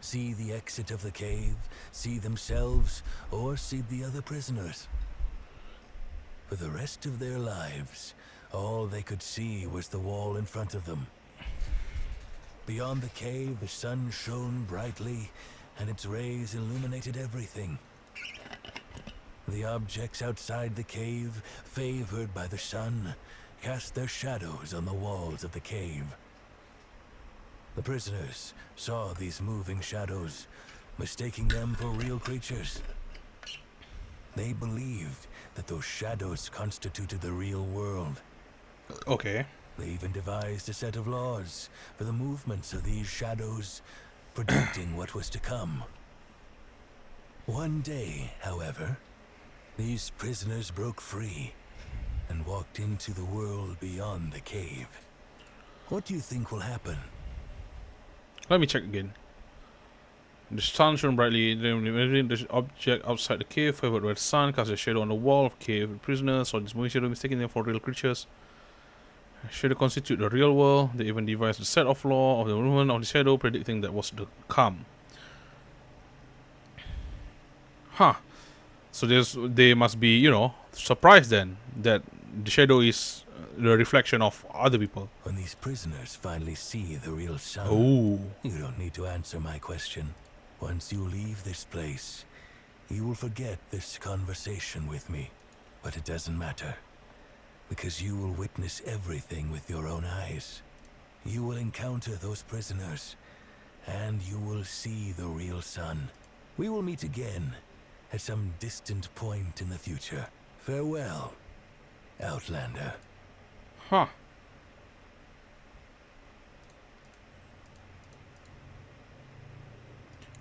Speaker 2: see the exit of the cave, see themselves, or see the other prisoners. For the rest of their lives, all they could see was the wall in front of them. Beyond the cave, the sun shone brightly, and its rays illuminated everything. The objects outside the cave, favored by the sun, cast their shadows on the walls of the cave. The prisoners saw these moving shadows, mistaking them for real creatures. They believed that those shadows constituted the real world.
Speaker 4: Okay.
Speaker 2: They even devised a set of laws for the movements of these shadows, predicting what was to come. One day, however, these prisoners broke free and walked into the world beyond the cave. What do you think will happen?
Speaker 4: Let me check again. The sun shone brightly. The object outside the cave, favored by the sun, cast a shadow on the wall of the cave. The prisoners saw this moving shadow, mistaking them for real creatures. Shadow constitute the real world. They even devised a set of law of the movement of the shadow, predicting that was to come. Huh. So they must be, surprised then that the shadow is the reflection of other people.
Speaker 2: When these prisoners finally see the real sun,
Speaker 4: Oh.
Speaker 2: you don't need to answer my question. Once you leave this place, you will forget this conversation with me. But it doesn't matter, because you will witness everything with your own eyes. You will encounter those prisoners, and you will see the real sun. We will meet again at some distant point in the future. Farewell, Outlander.
Speaker 4: Huh.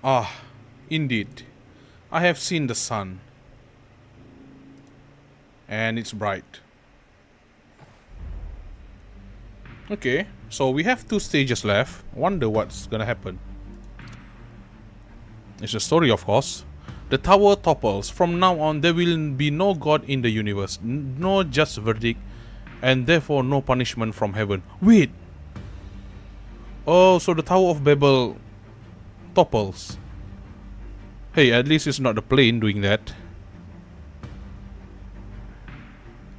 Speaker 4: Ah, indeed. I have seen the sun. And it's bright. Okay, so we have 2 stages left. Wonder what's gonna happen. It's a story, of course. The tower topples. From now on, there will be no God in the universe, no just verdict, and therefore no punishment from heaven. Wait! Oh, so the Tower of Babel topples. Hey, at least it's not the plane doing that.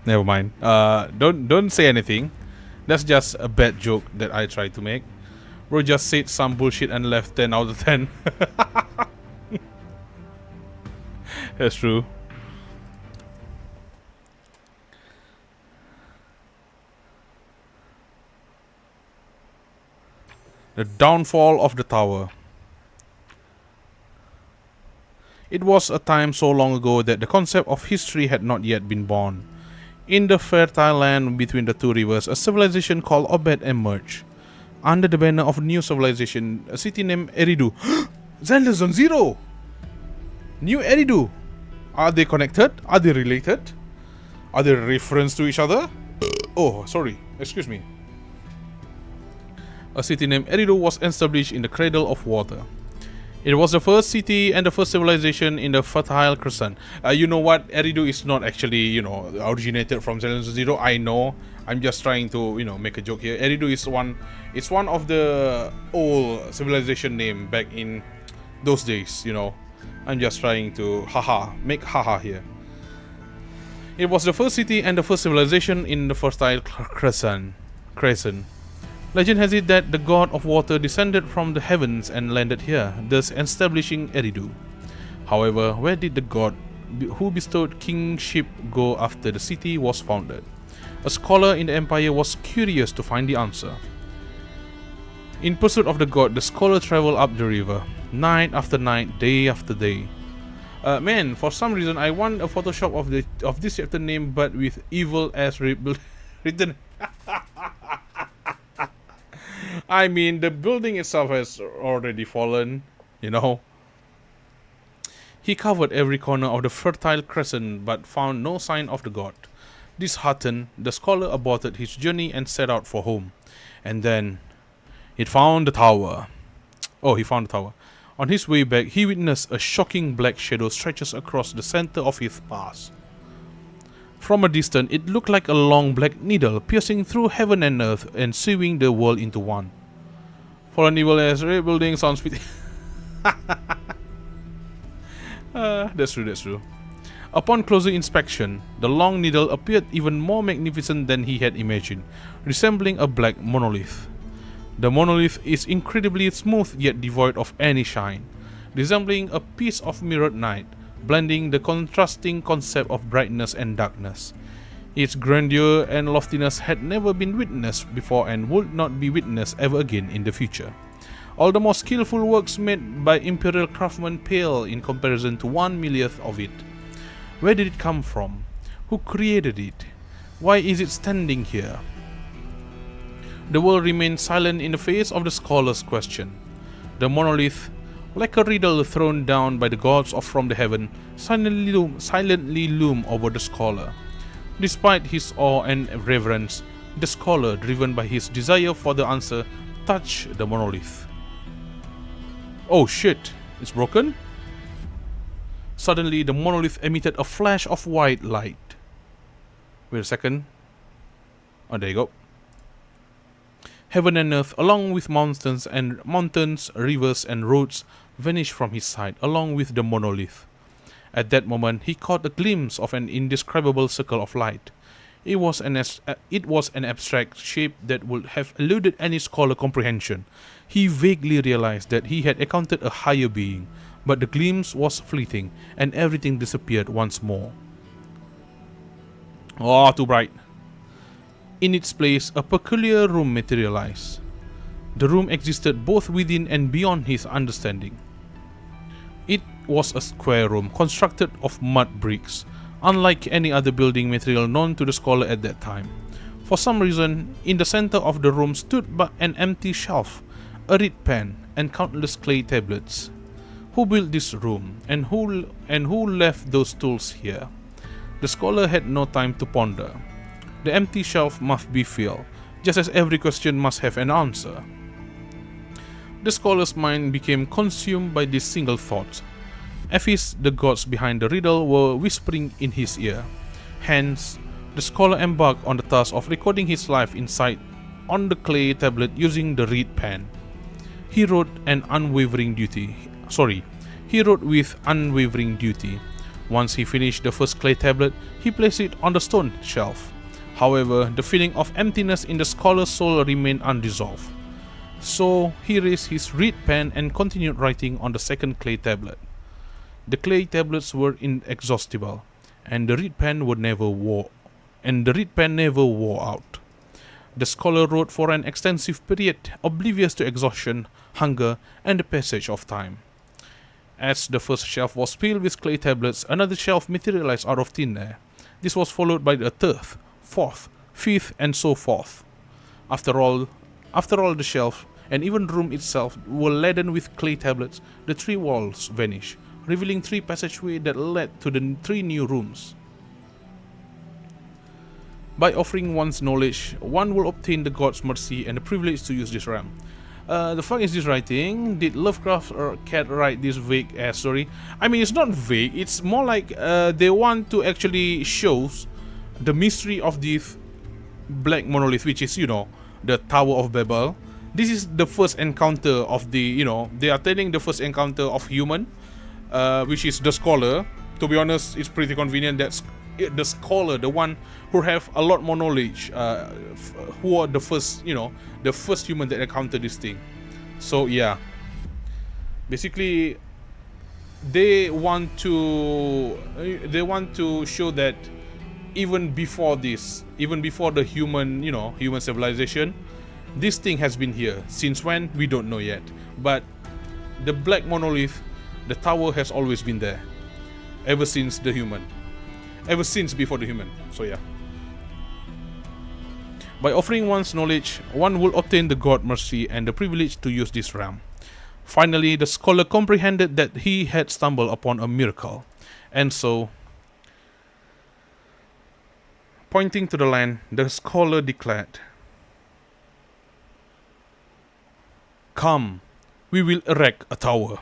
Speaker 4: Never mind. Don't say anything. That's just a bad joke that I tried to make. Bro just said some bullshit and left 10 out of 10. That's true. The downfall of the tower. It was a time so long ago that the concept of history had not yet been born. In the fertile land between the 2 rivers, a civilization called Obed emerged. Under the banner of a new civilization, a city named Eridu. Zelda Zone Zero! New Eridu! Are they connected? Are they related? Are they reference to each other? Oh, sorry. Excuse me. A city named Eridu was established in the Cradle of Water. It was the first city and the first civilization in the Fertile Crescent. You know what? Eridu is not actually, you know, originated from Zelda Zero. I know. I'm just trying to, you know, make a joke here. Eridu is one of the old civilization name back in those days, you know. I'm just trying to make haha here. It was the first city and the first civilization in the Fertile Crescent. Legend has it that the god of water descended from the heavens and landed here, thus establishing Eridu. However, where did the god who bestowed kingship go after the city was founded? A scholar in the empire was curious to find the answer. In pursuit of the god, the scholar traveled up the river, night after night, day after day. Man, for some reason I want a Photoshop of this chapter name, but with evil as written. I mean, the building itself has already fallen, you know. He covered every corner of the Fertile Crescent but found no sign of the god. Disheartened, the scholar aborted his journey and set out for home. And then, he found the tower. On his way back, he witnessed a shocking black shadow stretches across the center of his path. From a distance, it looked like a long black needle piercing through heaven and earth and sewing the world into one. Fallen evil as rebuilding sounds fitting. That's true. Upon closer inspection, the long needle appeared even more magnificent than he had imagined, resembling a black monolith. The monolith is incredibly smooth yet devoid of any shine, resembling a piece of mirrored night, blending the contrasting concept of brightness and darkness. Its grandeur and loftiness had never been witnessed before and would not be witnessed ever again in the future. All the most skillful works made by imperial craftsmen pale in comparison to 1/1,000,000th of it. Where did it come from? Who created it? Why is it standing here? The world remained silent in the face of the scholar's question. The monolith, like a riddle thrown down by the gods from the heaven, silently loomed over the scholar. Despite his awe and reverence, the scholar, driven by his desire for the answer, touched the monolith. Oh shit, it's broken? Suddenly, the monolith emitted a flash of white light. Wait a second. Oh, there you go. Heaven and earth, along with mountains, rivers, and roads, vanished from his sight, along with the monolith. At that moment, he caught a glimpse of an indescribable circle of light. It was an abstract shape that would have eluded any scholar comprehension. He vaguely realized that he had encountered a higher being, but the glimpse was fleeting, and everything disappeared once more. Oh, too bright. In its place, a peculiar room materialized. The room existed both within and beyond his understanding. It was a square room constructed of mud bricks, unlike any other building material known to the scholar at that time. For some reason, in the center of the room stood an empty shelf, a reed pen, and countless clay tablets. Who built this room, and who left those tools here? The scholar had no time to ponder. The empty shelf must be filled, just as every question must have an answer. The scholar's mind became consumed by this single thought. Ephes, the gods behind the riddle, were whispering in his ear. Hence, the scholar embarked on the task of recording his life insight on the clay tablet using the reed pen. He wrote with unwavering duty. Once he finished the first clay tablet, he placed it on the stone shelf. However, the feeling of emptiness in the scholar's soul remained unresolved. So he raised his reed pen and continued writing on the second clay tablet. The clay tablets were inexhaustible, and the reed pen never wore out. The scholar wrote for an extensive period, oblivious to exhaustion, hunger, and the passage of time. As the first shelf was filled with clay tablets, another shelf materialized out of thin air. This was followed by the third, fourth, fifth, and so forth. After all, the shelf and even the room itself were laden with clay tablets. The 3 walls vanished, revealing 3 passageways that led to the 3 new rooms. By offering one's knowledge, one will obtain the god's mercy and the privilege to use this realm. The fuck is this writing? Did Lovecraft or Cat write this vague ass story? I mean, it's not vague, it's more like they want to actually show the mystery of this black monolith, which is, the Tower of Babel. This is the first encounter of the, they are telling the first encounter of human, which is the scholar. To be honest, it's pretty convenient that the scholar, the one who have a lot more knowledge, who are the first, the first human that encountered this thing. So yeah, basically they want to show that even before this, even before the human, human civilization, this thing has been here. Since when, we don't know yet. But the black monolith, the tower, has always been there, ever since before the human. So yeah. By offering one's knowledge, one will obtain the god mercy and the privilege to use this realm. Finally, the scholar comprehended that he had stumbled upon a miracle, and so, pointing to the land, the scholar declared, "Come, we will erect a tower."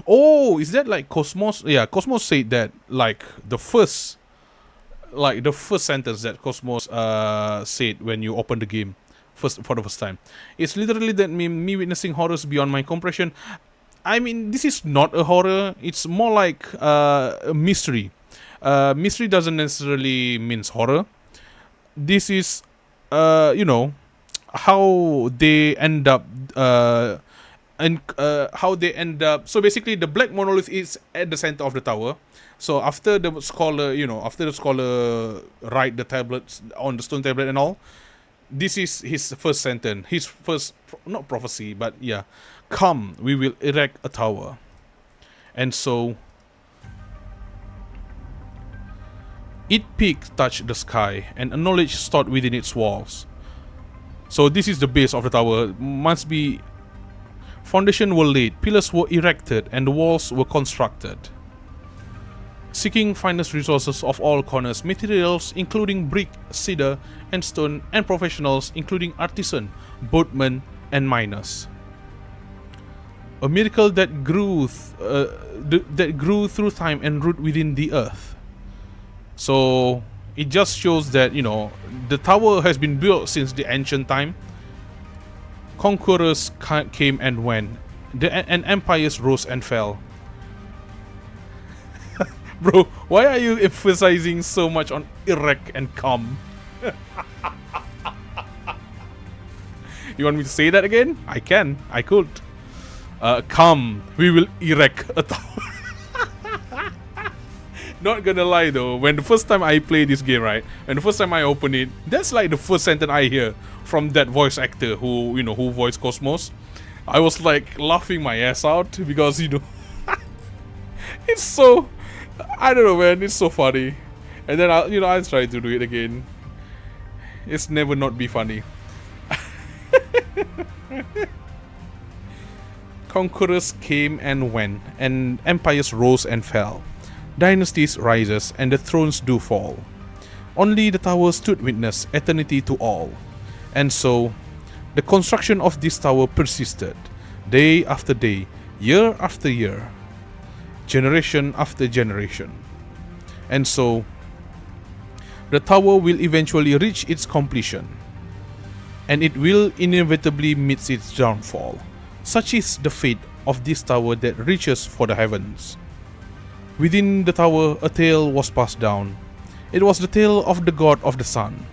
Speaker 4: Oh, is that like Cosmos? Yeah, Cosmos said that like the first sentence that Cosmos said when you open the game for the first time. It's literally that me witnessing horrors beyond my comprehension. I mean, this is not a horror. It's more like a mystery. Mystery doesn't necessarily means horror. This is, how they end up. So basically, the black monolith is at the center of the tower. So after the scholar, write the tablets on the stone tablet and all, this is his first sentence, his first, not prophecy, but yeah, "Come, we will erect a tower." And so, its peak touched the sky, and a knowledge stood within its walls. So this is the base of the tower. Must be, foundations were laid, pillars were erected, and the walls were constructed. Seeking finest resources of all corners, materials including brick, cedar, and stone, and professionals including artisans, boatmen, and miners. A miracle that grew through time and root within the earth. So it just shows that the tower has been built since the ancient time. Conquerors came and went, and empires rose and fell. Bro, why are you emphasizing so much on erect and come? You want me to say that again? I can. I could. Come, we will erect a tower. Not gonna lie though, when the first time I play this game, right, and the first time I open it, that's like the first sentence I hear from that voice actor who voiced Cosmos. I was like laughing my ass out because it's so, I don't know, man, it's so funny. And then I try to do it again. It's never not be funny. Conquerors came and went, and empires rose and fell. Dynasties rises, and the thrones do fall. Only the tower stood witness eternity to all. And so, the construction of this tower persisted, day after day, year after year, generation after generation. And so, the tower will eventually reach its completion, and it will inevitably meet its downfall. Such is the fate of this tower that reaches for the heavens. Within the tower, a tale was passed down. It was the tale of the god of the sun.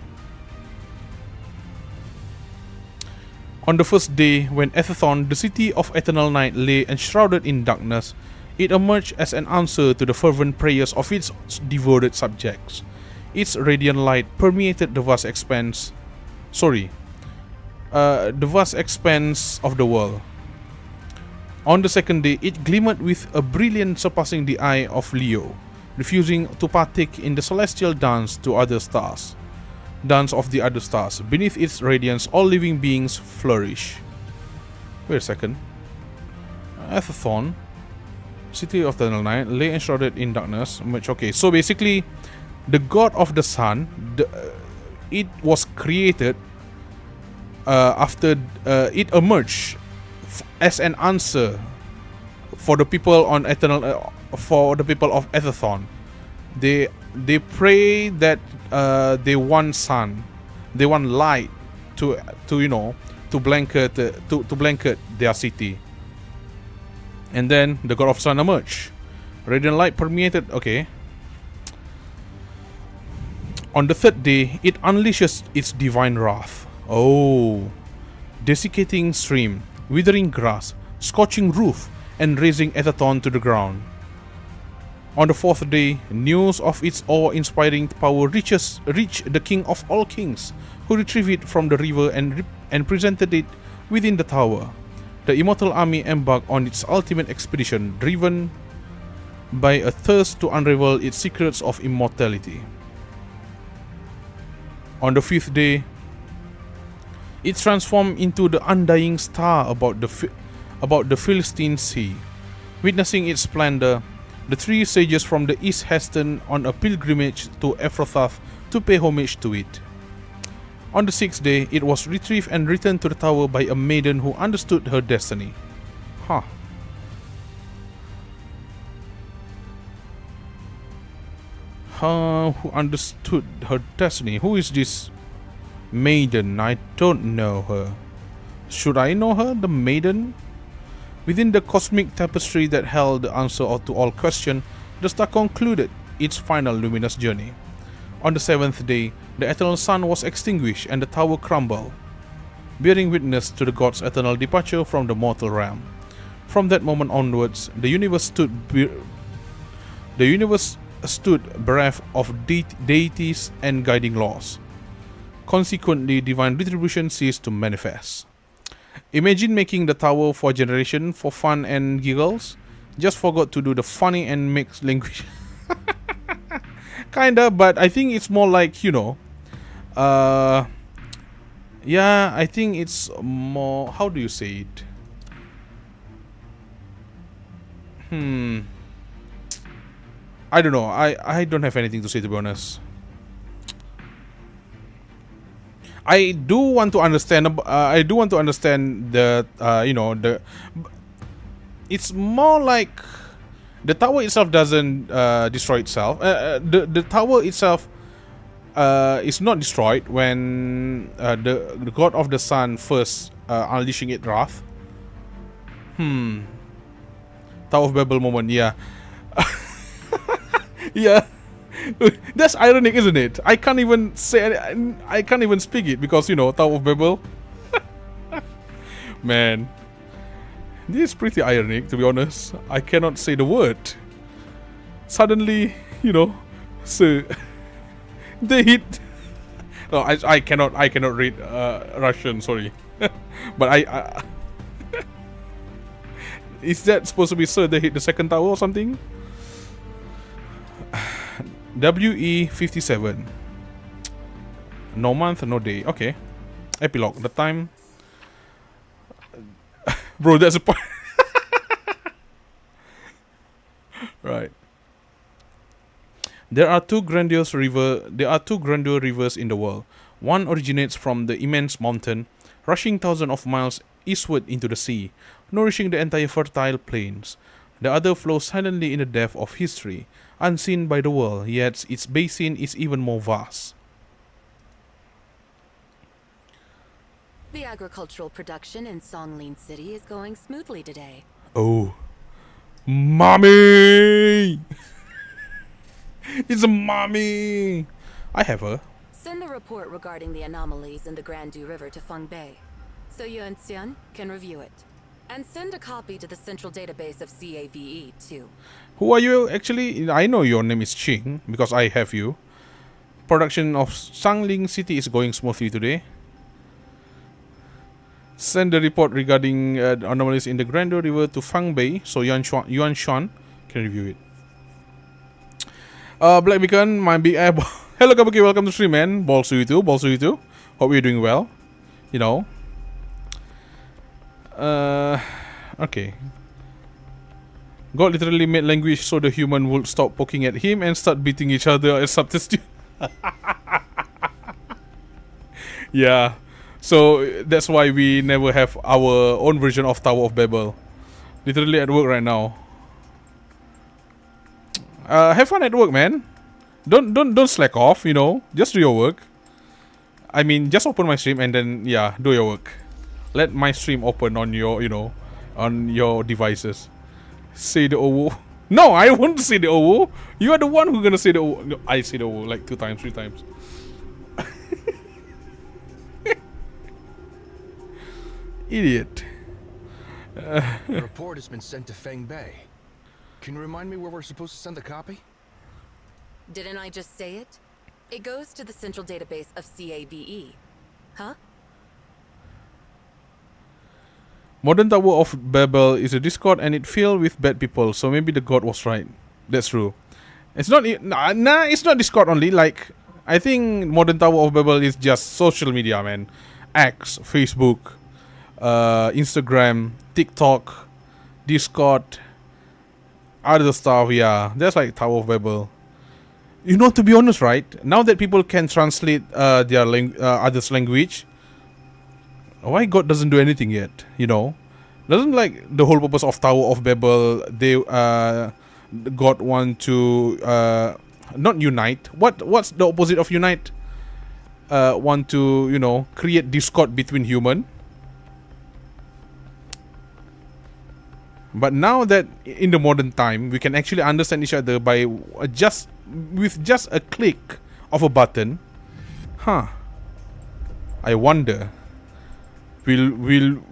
Speaker 4: On the first day, when Aetherthon, the city of eternal night, lay enshrouded in darkness, it emerged as an answer to the fervent prayers of its devoted subjects. Its radiant light permeated the vast expanse. The vast expanse of the world. On the second day, it glimmered with a brilliance surpassing the eye of Leo, refusing to partake in the celestial dance of the other stars. Beneath its radiance, all living beings flourish. Wait a second. Aetherthon, city of eternal night, lay enshrouded in darkness. Okay, so basically, the god of the sun, it was created after it emerged as an answer for the people on for the people of Aetherthon. They pray that they want sun, they want light to blanket their city. And then the god of sun emerged. Radiant light permeated. Okay. On the third day, it unleashes its divine wrath. Oh, desiccating stream, withering grass, scorching roof, and razing Aetherthon to the ground. On the fourth day, news of its awe-inspiring power reached the king of all kings, who retrieved it from the river and presented it within the tower. The immortal army embarked on its ultimate expedition, driven by a thirst to unravel its secrets of immortality. On the fifth day, it transformed into the undying star about the Philistine sea. Witnessing its splendor, the three sages from the east hastened on a pilgrimage to Ephrathath to pay homage to it. On the sixth day, it was retrieved and returned to the tower by a maiden who understood her destiny. Who understood her destiny? Who is this maiden? I don't know her. Should I know her, the maiden? Within the cosmic tapestry that held the answer to all questions, the star concluded its final luminous journey. On the seventh day, the eternal sun was extinguished and the tower crumbled, bearing witness to the god's eternal departure from the mortal realm. From that moment onwards, the universe stood bereft of deities and guiding laws. Consequently, divine retribution ceased to manifest. Imagine making the tower for generation for fun and giggles. Just forgot to do the funny and mixed language. Kinda, but I think it's more like, yeah, I think it's more, how do you say it? I don't know. I don't have anything to say, to be honest. I do want to understand the it's more like the tower itself doesn't destroy itself. The tower itself is not destroyed when the god of the sun first unleashing its wrath. Tower of Babel moment, yeah. Yeah. That's ironic, isn't it? I can't even speak it because, Tower of Babel. Man, this is pretty ironic, to be honest. I cannot say the word. Suddenly, so they hit. No, I cannot read Russian. Sorry, but I is that supposed to be sir? They hit the second tower or something? WE57. No month, no day. Okay. Epilogue. The time. Bro, that's a point. There are two grandiose rivers in the world. One originates from the immense mountain, rushing thousands of miles eastward into the sea, nourishing the entire fertile plains. The other flows silently in the depth of history, unseen by the world, yet its basin is even more vast.
Speaker 5: The agricultural production in Songlin City is going smoothly today.
Speaker 4: Oh, mommy! It's a mommy! I have her.
Speaker 5: Send the report regarding the anomalies in the Grandu River to Feng Bei, so Yuan Xian can review it. And send a copy to the central database of CAVE, too.
Speaker 4: Who are you actually? I know your name is Ching, because I have you. Production of Sangling City is going smoothly today. Send the report regarding anomalies in the Grandu River to Feng Bei, so Yuan Xuan can review it. Black Beacon, my big eye. Hello Kabuki, welcome to stream, man. Balls to you too, balls to you too. Hope you're doing well. You know. Okay. God literally made language so the human would stop poking at him and start beating each other as substitute. Yeah. So that's why we never have our own version of Tower of Babel. Literally at work right now. Have fun at work, man. Don't slack off, you know. Just do your work. I mean, just open my stream and then yeah, do your work. Let my stream open on your, you know, on your devices. Say the OWO. No, I won't say the OWO. You are the one who's gonna say the OWO. No, I say the OWO like 2 times, 3 times. Idiot.
Speaker 6: The report has been sent to Feng Bei. Can you remind me where we're supposed to send the copy?
Speaker 5: Didn't I just say it? It goes to the central database of CAVE. Huh?
Speaker 4: Modern Tower of Babel is a Discord and it filled with bad people, so maybe the god was right. That's true. It's not it's not Discord only. Like, I think Modern Tower of Babel is just social media, man. X, Facebook, Instagram, TikTok, Discord, other stuff. Yeah, that's like Tower of Babel. You know, to be honest, right? Now that people can translate their others' language, why God doesn't do anything yet? You know, doesn't like the whole purpose of Tower of Babel. They God want to not unite. What's the opposite of unite? Want to, you know, create discord between human. But now that in the modern time we can actually understand each other by just a click of a button, I wonder, will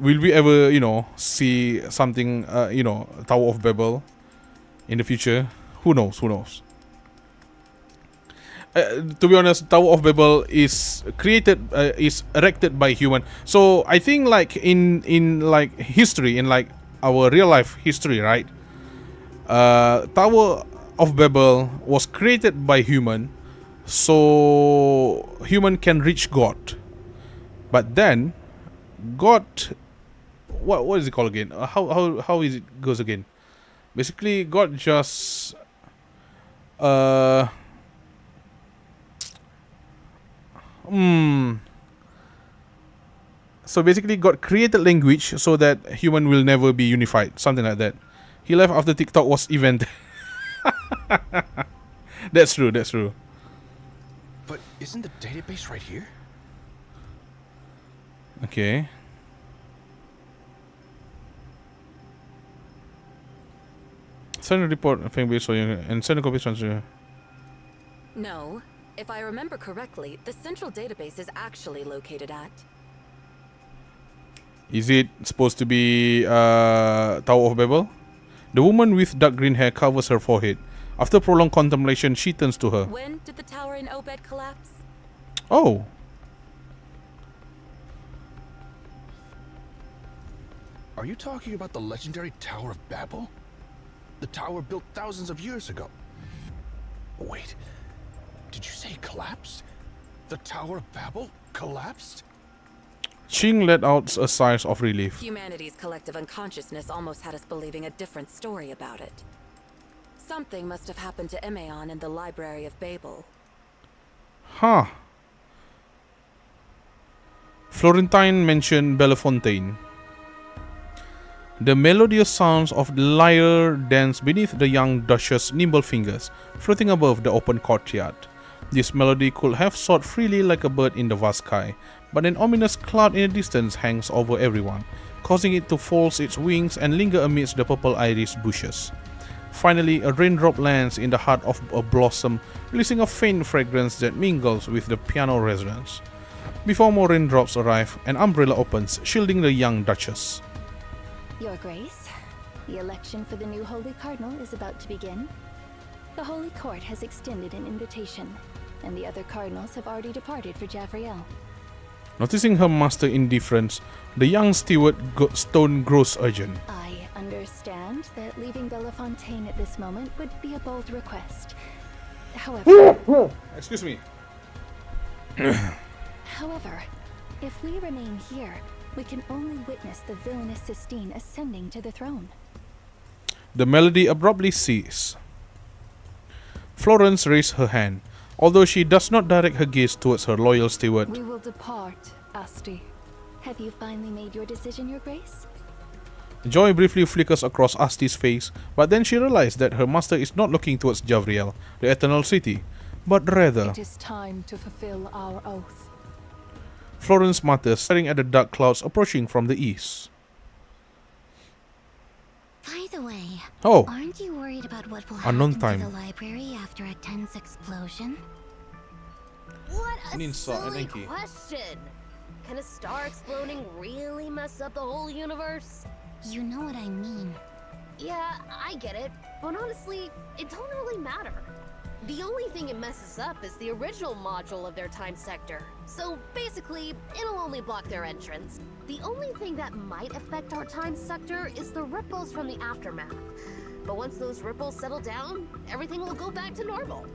Speaker 4: we ever, you know, see something, you know, Tower of Babel in the future? Who knows? Who knows? To be honest, Tower of Babel is erected by human. So I think like in like history, in like our real life history, right? Tower of Babel was created by human, so human can reach God. But then God, what is it called again? How is it goes again? Basically, God just So basically, God created language so that human will never be unified, something like that. He left after TikTok was invented. That's true. That's true.
Speaker 6: But isn't the database right here?
Speaker 4: Okay. Send a report and send a copy transfer.
Speaker 5: No. If I remember correctly, the central database is actually located at...
Speaker 4: Is it supposed to be Tower of Babel? The woman with dark green hair covers her forehead. After prolonged contemplation, she turns to her.
Speaker 5: When did the tower in Obed collapse?
Speaker 4: Oh.
Speaker 6: Are you talking about the legendary Tower of Babel? The tower built thousands of years ago. Wait, did you say it collapsed? The Tower of Babel collapsed?
Speaker 4: Ching let out a sigh of relief.
Speaker 5: Humanity's collective unconsciousness almost had us believing a different story about it. Something must have happened to Emeon in the Library of Babel.
Speaker 4: Huh. Florentine mentioned Bellefontaine. The melodious sounds of the lyre dance beneath the young Duchess' nimble fingers, floating above the open courtyard. This melody could have soared freely like a bird in the vast sky, but an ominous cloud in the distance hangs over everyone, causing it to fold its wings and linger amidst the purple iris bushes. Finally, a raindrop lands in the heart of a blossom, releasing a faint fragrance that mingles with the piano resonance. Before more raindrops arrive, an umbrella opens, shielding the young Duchess.
Speaker 7: Your Grace, the election for the new Holy Cardinal is about to begin. The Holy Court has extended an invitation, and the other cardinals have already departed for Javriel.
Speaker 4: Noticing her master's indifference, the young steward stone grows urgent.
Speaker 7: I understand that leaving Bellefontaine at this moment would be a bold request. However,
Speaker 4: Excuse me.
Speaker 7: however, if we remain here, we can only witness the villainous Sistine ascending to the throne.
Speaker 4: The melody abruptly ceases. Florence raised her hand, although she does not direct her gaze towards her loyal steward.
Speaker 1: We will depart, Asti.
Speaker 7: Have you finally made your decision, Your Grace?
Speaker 4: Joy briefly flickers across Asti's face, but then she realizes that her master is not looking towards Javriel, the Eternal City, but rather...
Speaker 1: It is time to fulfill our oath.
Speaker 4: Florence mutters, staring at the dark clouds approaching from the east.
Speaker 8: By the way,
Speaker 4: Oh,
Speaker 8: aren't you worried about what will
Speaker 4: Unknown
Speaker 8: happen to
Speaker 4: time.
Speaker 8: the library after a tense explosion?
Speaker 9: What a
Speaker 4: Ninsa and
Speaker 9: silly
Speaker 4: Enki.
Speaker 9: question! Can a star exploding really mess up the whole universe?
Speaker 8: You know what I mean.
Speaker 9: Yeah, I get it, but honestly, it don't really matter. The only thing it messes up is the original module of their time sector. So basically, it'll only block their entrance. The only thing that might affect our time sector is the ripples from the aftermath. But once those ripples settle down, everything will go back to normal.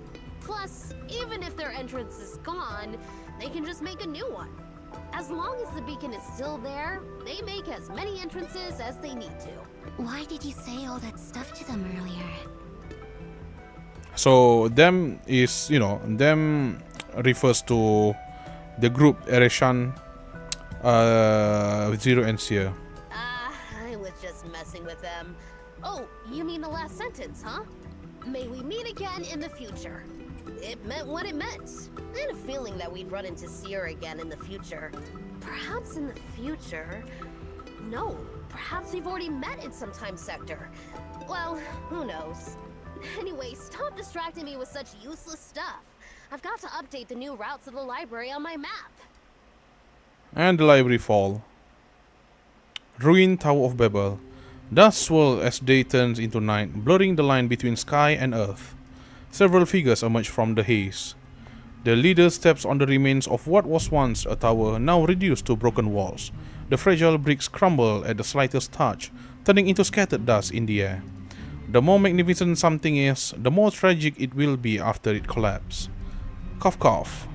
Speaker 9: Plus, even if their entrance is gone, they can just make a new one. As long as the beacon is still there, they make as many entrances as they need to.
Speaker 8: Why did you say all that stuff to them earlier?
Speaker 4: so them is, them refers to the group Ereshan, Zero and Seer.
Speaker 9: I was just messing with them. Oh, you mean the last sentence, huh? May we meet again in the future. It meant what it meant. I had a feeling that we'd run into Seer again in the future. Perhaps in the future... No, perhaps we've already met in some time sector. Well, who knows? Anyway, stop distracting me with such useless stuff. I've got to update the new routes of the library on my map.
Speaker 4: And the library fall. Ruined Tower of Babel. Dust swirls as day turns into night, blurring the line between sky and earth. Several figures emerge from the haze. The leader steps on the remains of what was once a tower, now reduced to broken walls. The fragile bricks crumble at the slightest touch, turning into scattered dust in the air. The more magnificent something is, the more tragic it will be after it collapses. Cough cough.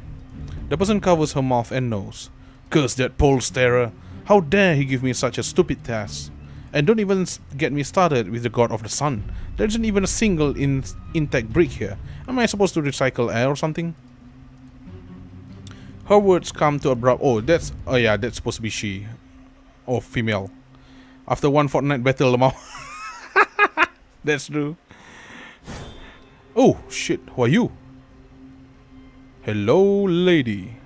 Speaker 4: The person covers her mouth and nose. Curse that pole starer! How dare he give me such a stupid task! And don't even get me started with the god of the sun. There isn't even a single intact brick here. Am I supposed to recycle air or something? Her words come to abrupt. That's supposed to be she. Or female. After one fortnight battle, that's true. Oh shit, who are you? Hello, lady.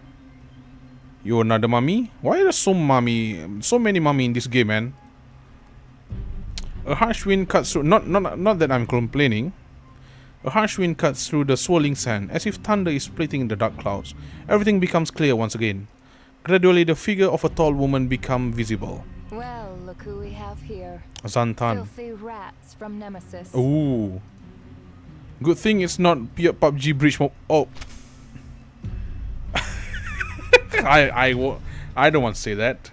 Speaker 4: You another mummy? Why are there so many mummy in this game, man? A harsh wind cuts through. Not that I'm complaining. A harsh wind cuts through the swirling sand, as if thunder is splitting the dark clouds. Everything becomes clear once again. Gradually, the figure of a tall woman becomes visible.
Speaker 1: Well, look who we have here.
Speaker 4: Zantan.
Speaker 1: Filthy rats from Nemesis.
Speaker 4: Ooh. Good thing it's not pure PUBG breach mode. Oh. I don't want to say that.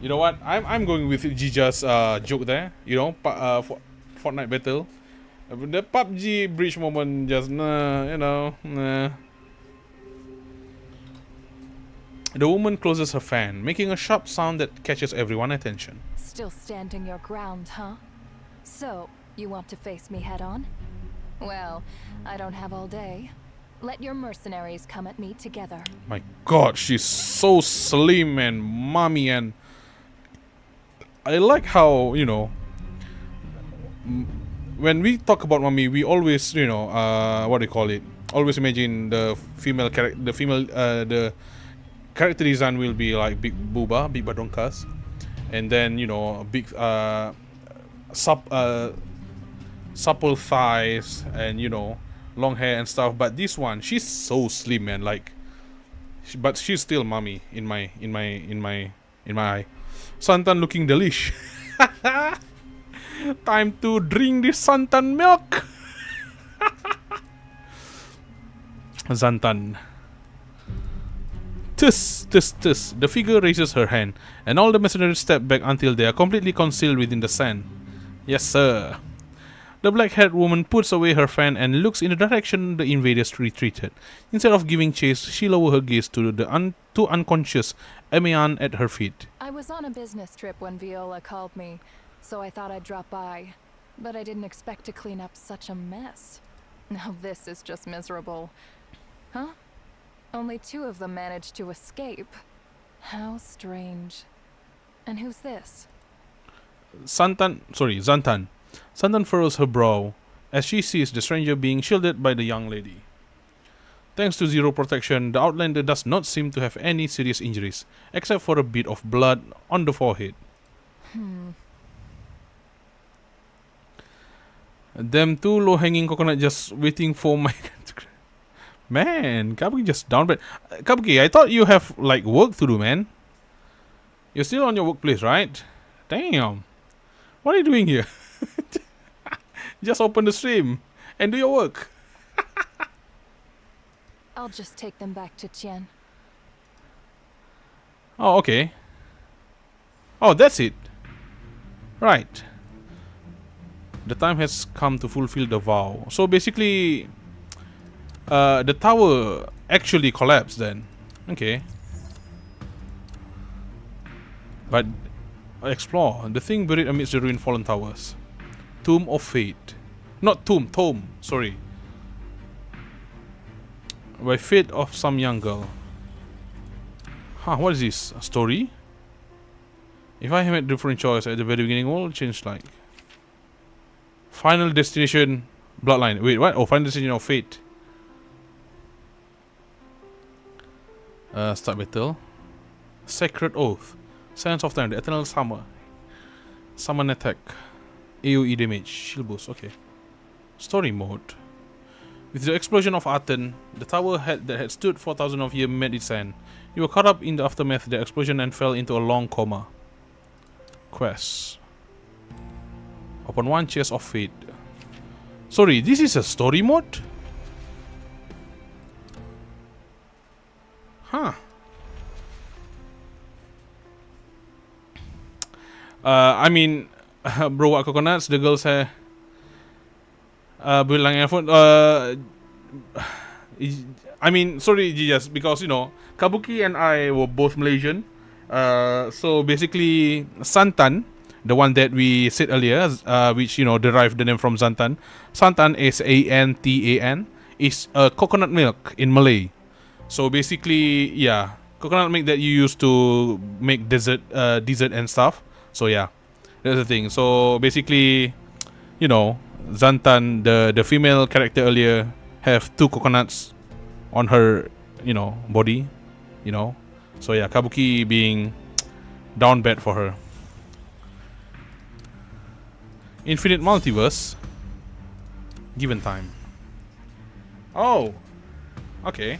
Speaker 4: You know what? I'm going with Gija's joke there. For Fortnite battle. The PUBG breach moment just nah. The woman closes her fan, making a sharp sound that catches everyone's attention.
Speaker 1: Still standing your ground, huh? So, you want to face me head on? Well, I don't have all day. Let your mercenaries come at me together.
Speaker 4: My god, she's so slim and mommy, and I like how, you know, when we talk about mommy, we always, you know, what do you call it? Always imagine the female character, the character design will be like big booba, big badonkas, and then, you know, big supple thighs, and, you know, long hair and stuff. But this one, she's so slim, man. Like, but she's still mommy in my eye. Santan looking delish. Time to drink this santan milk. Santan. Tus, tus, tus. The figure raises her hand, and all the mercenaries step back until they are completely concealed within the sand. Yes, sir. The black-haired woman puts away her fan and looks in the direction the invaders retreated. Instead of giving chase, she lowers her gaze to the unconscious Emian at her feet.
Speaker 1: I was on a business trip when Viola called me, so I thought I'd drop by. But I didn't expect to clean up such a mess. Now this is just miserable. Huh? Only 2 of them managed to escape. How strange. And who's this?
Speaker 4: Zantan. Santan furrows her brow as she sees the stranger being shielded by the young lady. Thanks to zero protection, the outlander does not seem to have any serious injuries, except for a bit of blood on the forehead. Them 2 low-hanging coconut just waiting for my... Man, Kabuki just down bad. Kabuki, I thought you have, like, work to do, man. You're still on your workplace, right? Damn. What are you doing here? Just open the stream and do your work.
Speaker 1: I'll just take them back to Tien.
Speaker 4: Oh, okay. Oh, that's it. Right. The time has come to fulfill the vow. So basically, the tower actually collapsed then. Okay. But explore the thing buried amidst the ruined fallen towers. Tomb of Fate. Not tomb, sorry. By fate of some young girl. Huh, what is this? A story? If I had made a different choice at the very beginning, what will change like? Final destination, bloodline. Wait, what? Oh, final destination of fate. Start battle. Sacred Oath. Sense of Time, the Eternal Summer. Summon attack. AoE damage. Shield boost, okay. Story mode. With the explosion of Aten, the tower that had stood 4,000 of years met its end. You were caught up in the aftermath of the explosion and fell into a long coma. Quest. Open 1 chest of fate. Sorry, this is a story mode? Huh. I mean, bro, what coconuts? The girls have bilang effort. I mean, sorry, just because, you know, Kabuki and I were both Malaysian. So basically, Santan, the one that we said earlier, which, you know, derived the name from Santan. Santan is Antan, is coconut milk in Malay. So basically, yeah, coconut milk that you use to make dessert and stuff. So yeah, that's the thing. So basically, you know, Zantan, the female character earlier, have 2 coconuts on her, you know, body, you know. So yeah, Kabuki being down bad for her. Infinite multiverse. Given time. Oh, okay.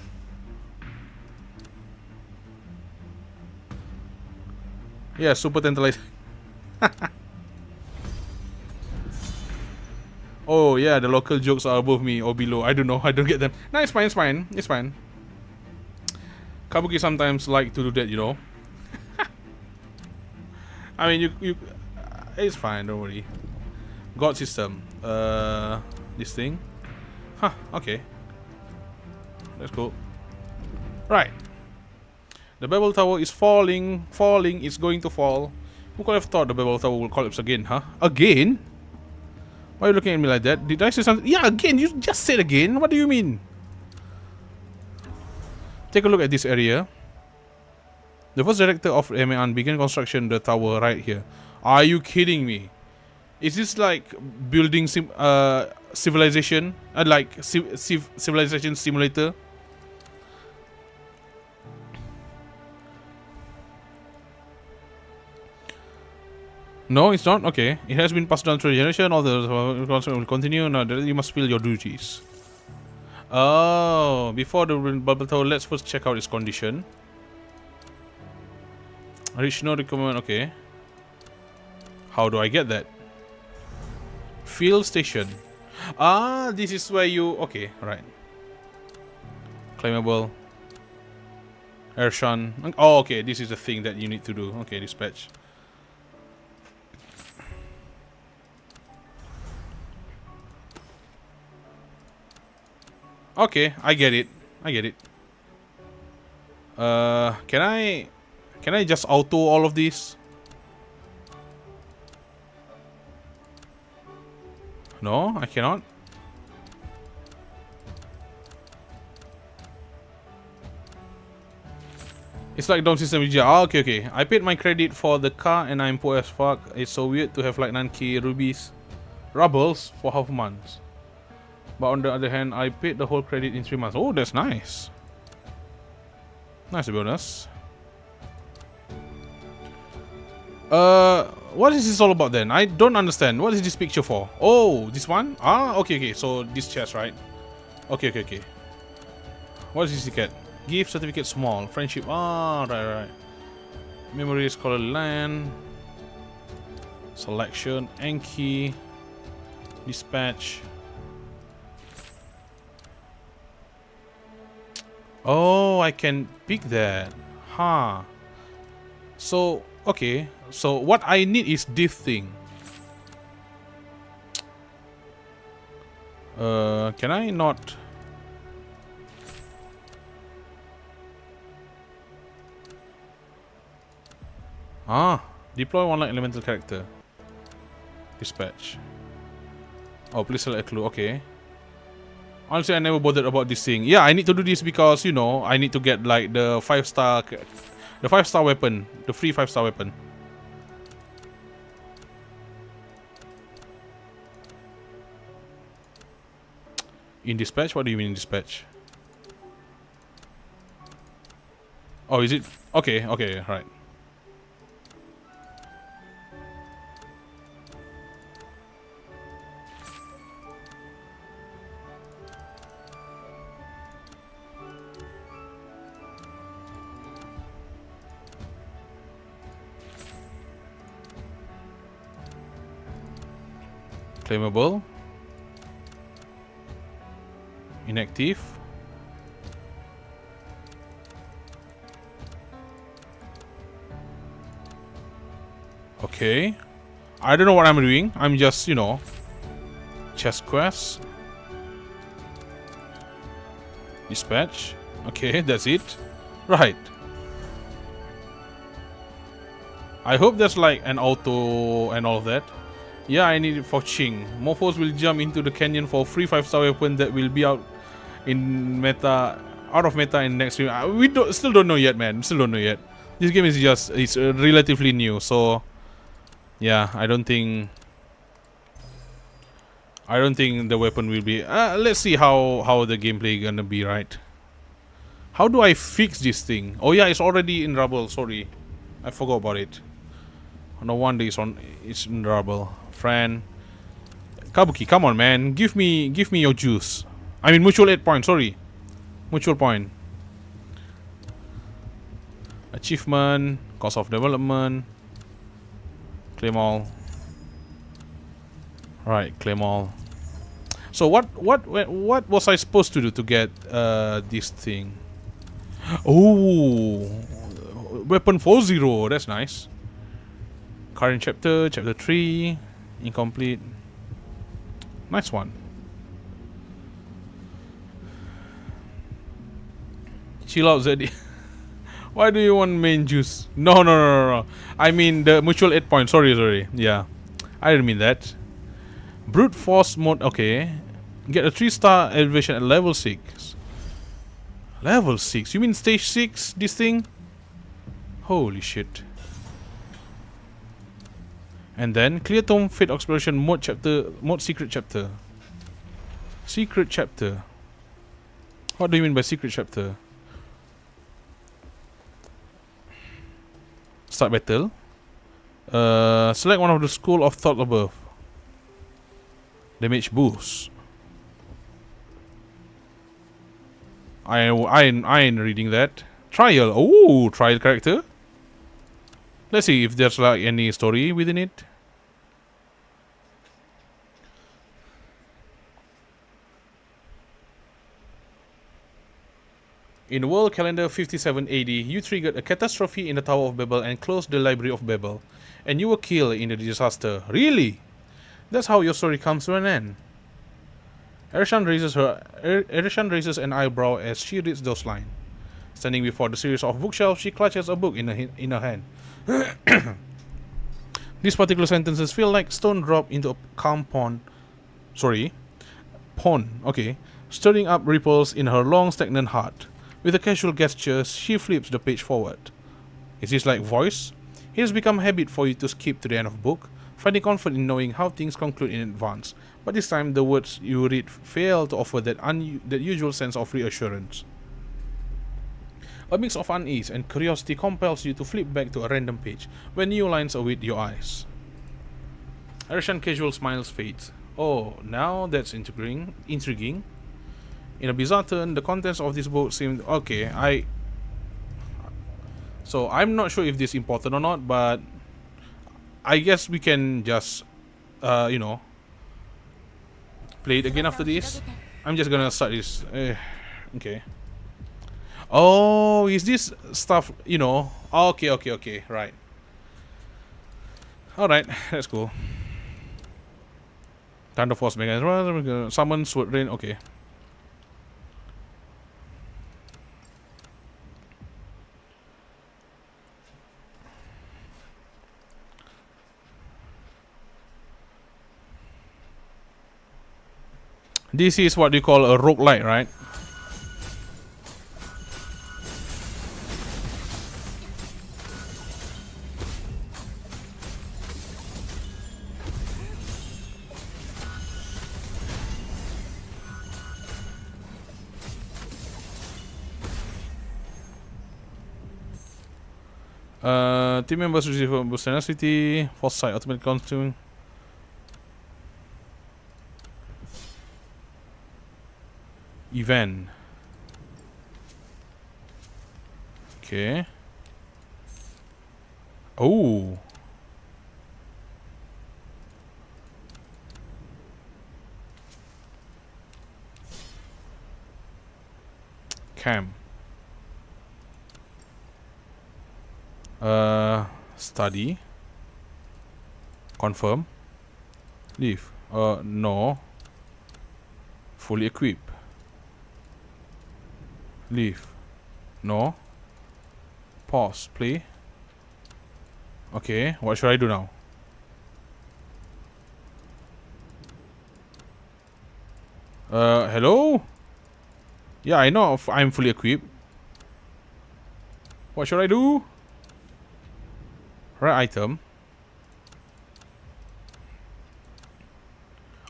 Speaker 4: Yeah, super tantalizing. Oh yeah, the local jokes are above me or below. I don't know. I don't get them. No, it's fine. It's fine. It's fine. Kabuki sometimes like to do that, you know. I mean, you. It's fine. Don't worry. God system. This thing. Huh. Okay. That's cool. Right. The Babel Tower is falling. It's going to fall. Who could have thought the Babel Tower will collapse again, huh? Again? Why are you looking at me like that? Did I say something? Yeah, again, you just said again. What do you mean? Take a look at this area. The first director of MAN began construction the tower right here. Are you kidding me? Is this like building civilization? Like civilization simulator? No, it's not. Okay, it has been passed down through generation. All the construction will continue. Now you must fill your duties. Oh, before the bubble tower, let's first check out its condition. Reach no requirement. Okay. How do I get that? Field station. Ah, this is where you. Okay, right. Claimable. Airshan. Oh, okay. This is the thing that you need to do. Okay, dispatch. Okay, I get it. I get it. Can I just auto all of this? No, I cannot. It's like dome system. Ah, okay, okay. I paid my credit for the car and I'm poor as fuck. It's so weird to have like 9k rubies, rubles for half months. But on the other hand, I paid the whole credit in 3 months. Oh, that's nice. Nice to be honest. What is this all about then? I don't understand. What is this picture for? Oh, this one? Ah, okay, okay. So this chest, right? Okay, okay, okay. What is this ticket? Gift certificate small. Friendship. Ah, right, right. Memories, color land. Selection. Enki. Dispatch. Oh, I can pick that. Huh. So, okay. So, what I need is this thing. Can I not? Ah, deploy one like elemental character. Dispatch. Oh, please select a clue. Okay. Honestly, I never bothered about this thing. Yeah, I need to do this because, you know, I need to get like the 5-star weapon, the free 5-star weapon. In dispatch? What do you mean in dispatch? Oh, is it? Okay, okay, right. Claimable. Inactive. Okay. I don't know what I'm doing. I'm just, you know, chest quest. Dispatch. Okay, that's it. Right. I hope there's like an auto and all of that. Yeah, I need it for Ching. Mofos will jump into the canyon for free 5-star weapon that will be out in meta, out of meta in next week. We still don't know yet, man. Still don't know yet. This game is just, it's relatively new, so yeah, I don't think the weapon will be. Let's see how the gameplay gonna be, right? How do I fix this thing? Oh yeah, it's already in rubble. Sorry, I forgot about it. No wonder it's in rubble. Friend, Kabuki, come on, man. Give me your juice. I mean, mutual 8 points. Sorry, mutual point. Achievement, cost of development. Claim all. Right, claim all. So what was I supposed to do to get this thing? Oh, weapon 40. That's nice. Current chapter, chapter 3, incomplete. Nice one. Chill out, Zeddy. Why do you want main juice? No. I mean the mutual 8 points. Sorry. Yeah, I didn't mean that. Brute force mode, okay. Get a 3-star elevation at level 6. Level 6? You mean stage 6, this thing? Holy shit. And then clear tome fate exploration mode secret chapter. Secret chapter. What do you mean by secret chapter? Start battle. Select one of the school of thought above. Damage boost. I ain't reading that. Trial. Oh, trial character. Let's see if there's like any story within it. In world calendar 57 AD, you triggered a catastrophe in the Tower of Babel and closed the Library of Babel, and you were killed in the disaster. Really? That's how your story comes to an end. Erishan raises an eyebrow as she reads those lines. Standing before the series of bookshelves, she clutches a book in her hand. These particular sentences feel like stone dropped into a calm pond. Okay. Stirring up ripples in her long, stagnant heart. With a casual gesture, she flips the page forward. Is this like voice? It has become a habit for you to skip to the end of a book, finding comfort in knowing how things conclude in advance. But this time, the words you read fail to offer that usual sense of reassurance. A mix of unease and curiosity compels you to flip back to a random page when new lines await your eyes. Erishan casual smiles fades. Oh, now that's intriguing. In a bizarre turn, the contents of this book seemed okay. So I'm not sure if this is important or not, but I guess we can just, play it again after this. I'm just gonna start this. Okay. Oh, is this stuff, Okay, right. Alright, that's cool. Thunder Force Mega. Summon Sword Rain, okay. This is what you call a roguelite, right? Team members receive boost tenacity, foresight, automatic consuming. Event. Okay. Oh. Cam. Study. Confirm. Leave. No. Fully equip. Leave. No. Pause. Play. Okay. What should I do now? Hello? Yeah, I know I'm fully equipped. What should I do? Right item.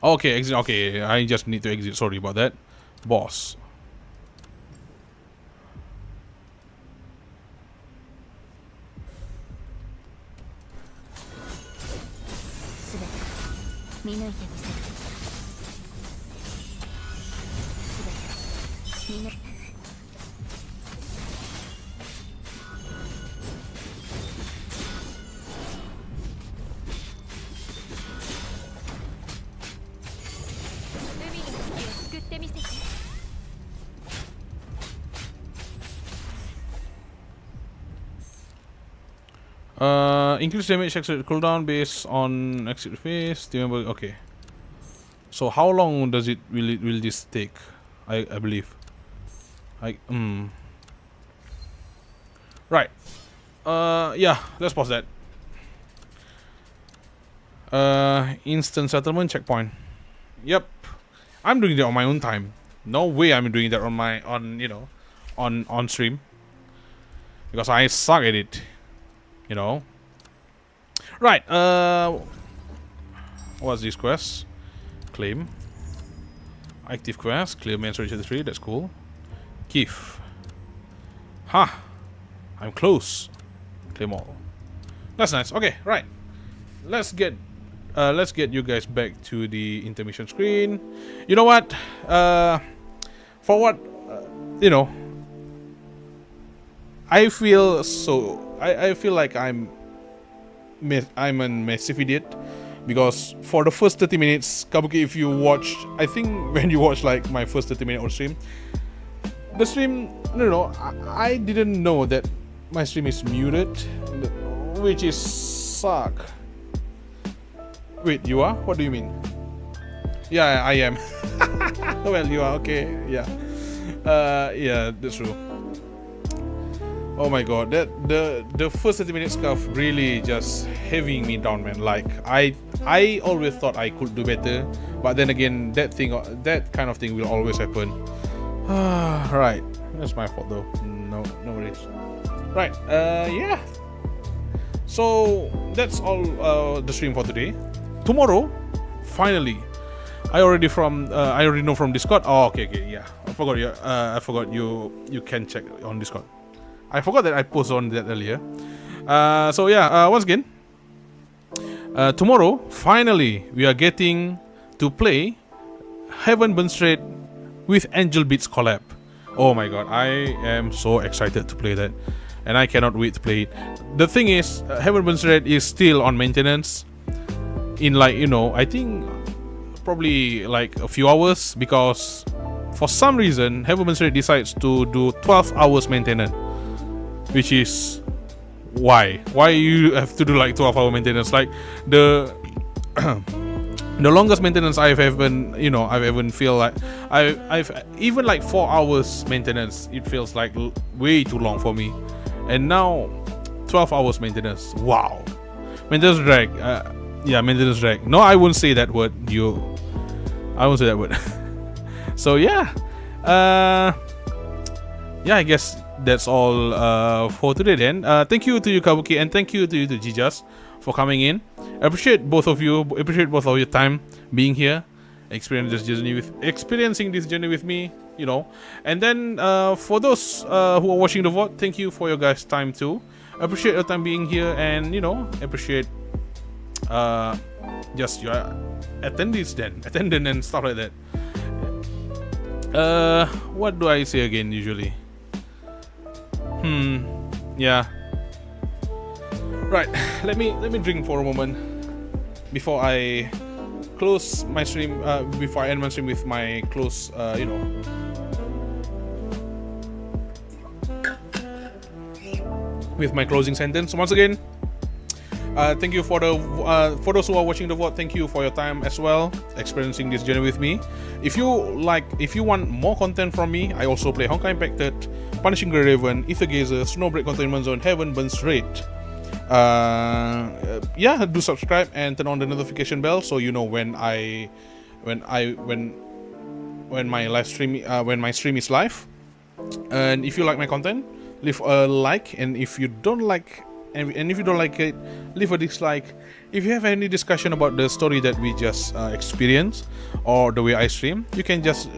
Speaker 4: Okay, exit. Okay, I just need to exit. Sorry about that. Boss. Increase damage exit cooldown based on exit phase. Remember, okay. So how long does it will this take? I believe. Right. Yeah, let's pause that. Instant settlement checkpoint. Yep, I'm doing that on my own time. No way I'm doing that on stream, because I suck at it. You know. Right. What's this quest? Claim. Active quest. Clear main storage 3. That's cool. Keith. Ha! I'm close. Claim all. That's nice. Okay, right. Let's get you guys back to the intermission screen. You know what? For what I feel so. I feel like I'm a massive idiot, because for the first 30 minutes, Kabuki, if you watched, I think when you watched like my first 30-minute stream, the stream, I didn't know that my stream is muted, which is suck. Wait, you are? What do you mean? Yeah, I am. Well, you are, okay, yeah. Yeah, that's true. Oh my god, that the first 30-minute stuff really just heaving me down, man. Like I always thought I could do better, but then again, that kind of thing will always happen. Right, that's my fault though. No worries. Right, yeah. So that's all the stream for today. Tomorrow, finally, I already know from Discord. Oh, okay, yeah. I forgot you can check on Discord. I forgot that I posted on that earlier. So yeah, once again, tomorrow, finally, we are getting to play Heaven Burn Straight with Angel Beats collab. Oh my god, I am so excited to play that, and I cannot wait to play it. The thing is, Heaven Burn Straight is still on maintenance. In I think probably like a few hours, because for some reason Heaven Burn Straight decides to do 12 hours maintenance. Which is why you have to do like 12-hour maintenance. Like the the longest maintenance I've ever feel like I've even like 4 hours maintenance. It feels like way too long for me. And now 12 hours maintenance. Wow. Maintenance drag. Yeah, maintenance drag. No, I won't say that word. I won't say that word. So yeah. Yeah, I guess that's all for today then. Thank you to you, Kabuki, and thank you to you, to Jijas, for coming in. I appreciate both of you. Appreciate both of your time being here, experiencing this journey with me. And then for those who are watching the VOD, thank you for your guys' time too. Appreciate your time being here, and appreciate just your attendance and stuff like that. What do I say again usually? Yeah. Right. Let me drink for a moment before I close my stream. Before I end my stream with my close, with my closing sentence. Once again, thank you for those who are watching the VOD. Thank you for your time as well, experiencing this journey with me. If you want more content from me, I also play Honkai Impact, Punishing Grey Raven, Aether Gazer, Snowbreak, Containment Zone, Heaven Burn Straight. Yeah, do subscribe and turn on the notification bell so you know when my live stream when my stream is live. And if you like my content, leave a like, and if you don't like it, leave a dislike. If you have any discussion about the story that we just experienced or the way I stream, you can just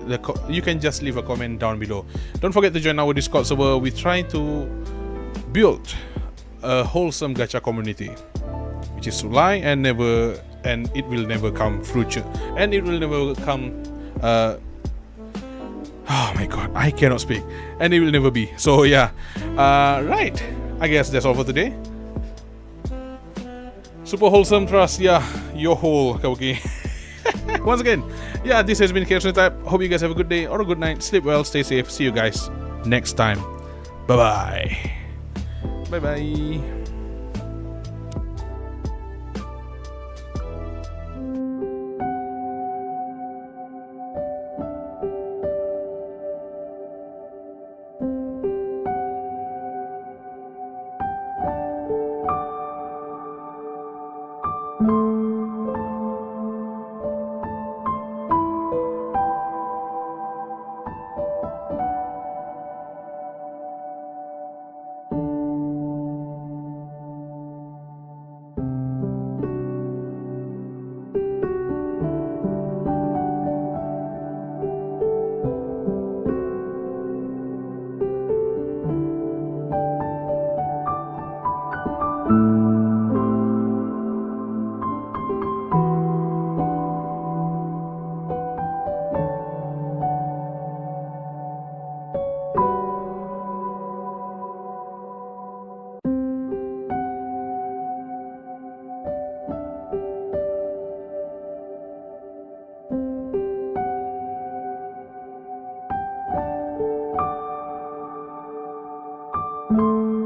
Speaker 4: leave a comment down below. Don't forget to join our Discord server. We try to build a wholesome gacha community, which is lie and it will never come future, and it will never come. Oh my god, I cannot speak, and it will never be. So yeah, right. I guess that's all for today. Super wholesome trust, yeah, your whole Kabuki. Once again, yeah, this has been Chaos Type. Hope you guys have a good day or a good night. Sleep well, stay safe. See you guys next time. Bye bye. Bye bye.
Speaker 1: you.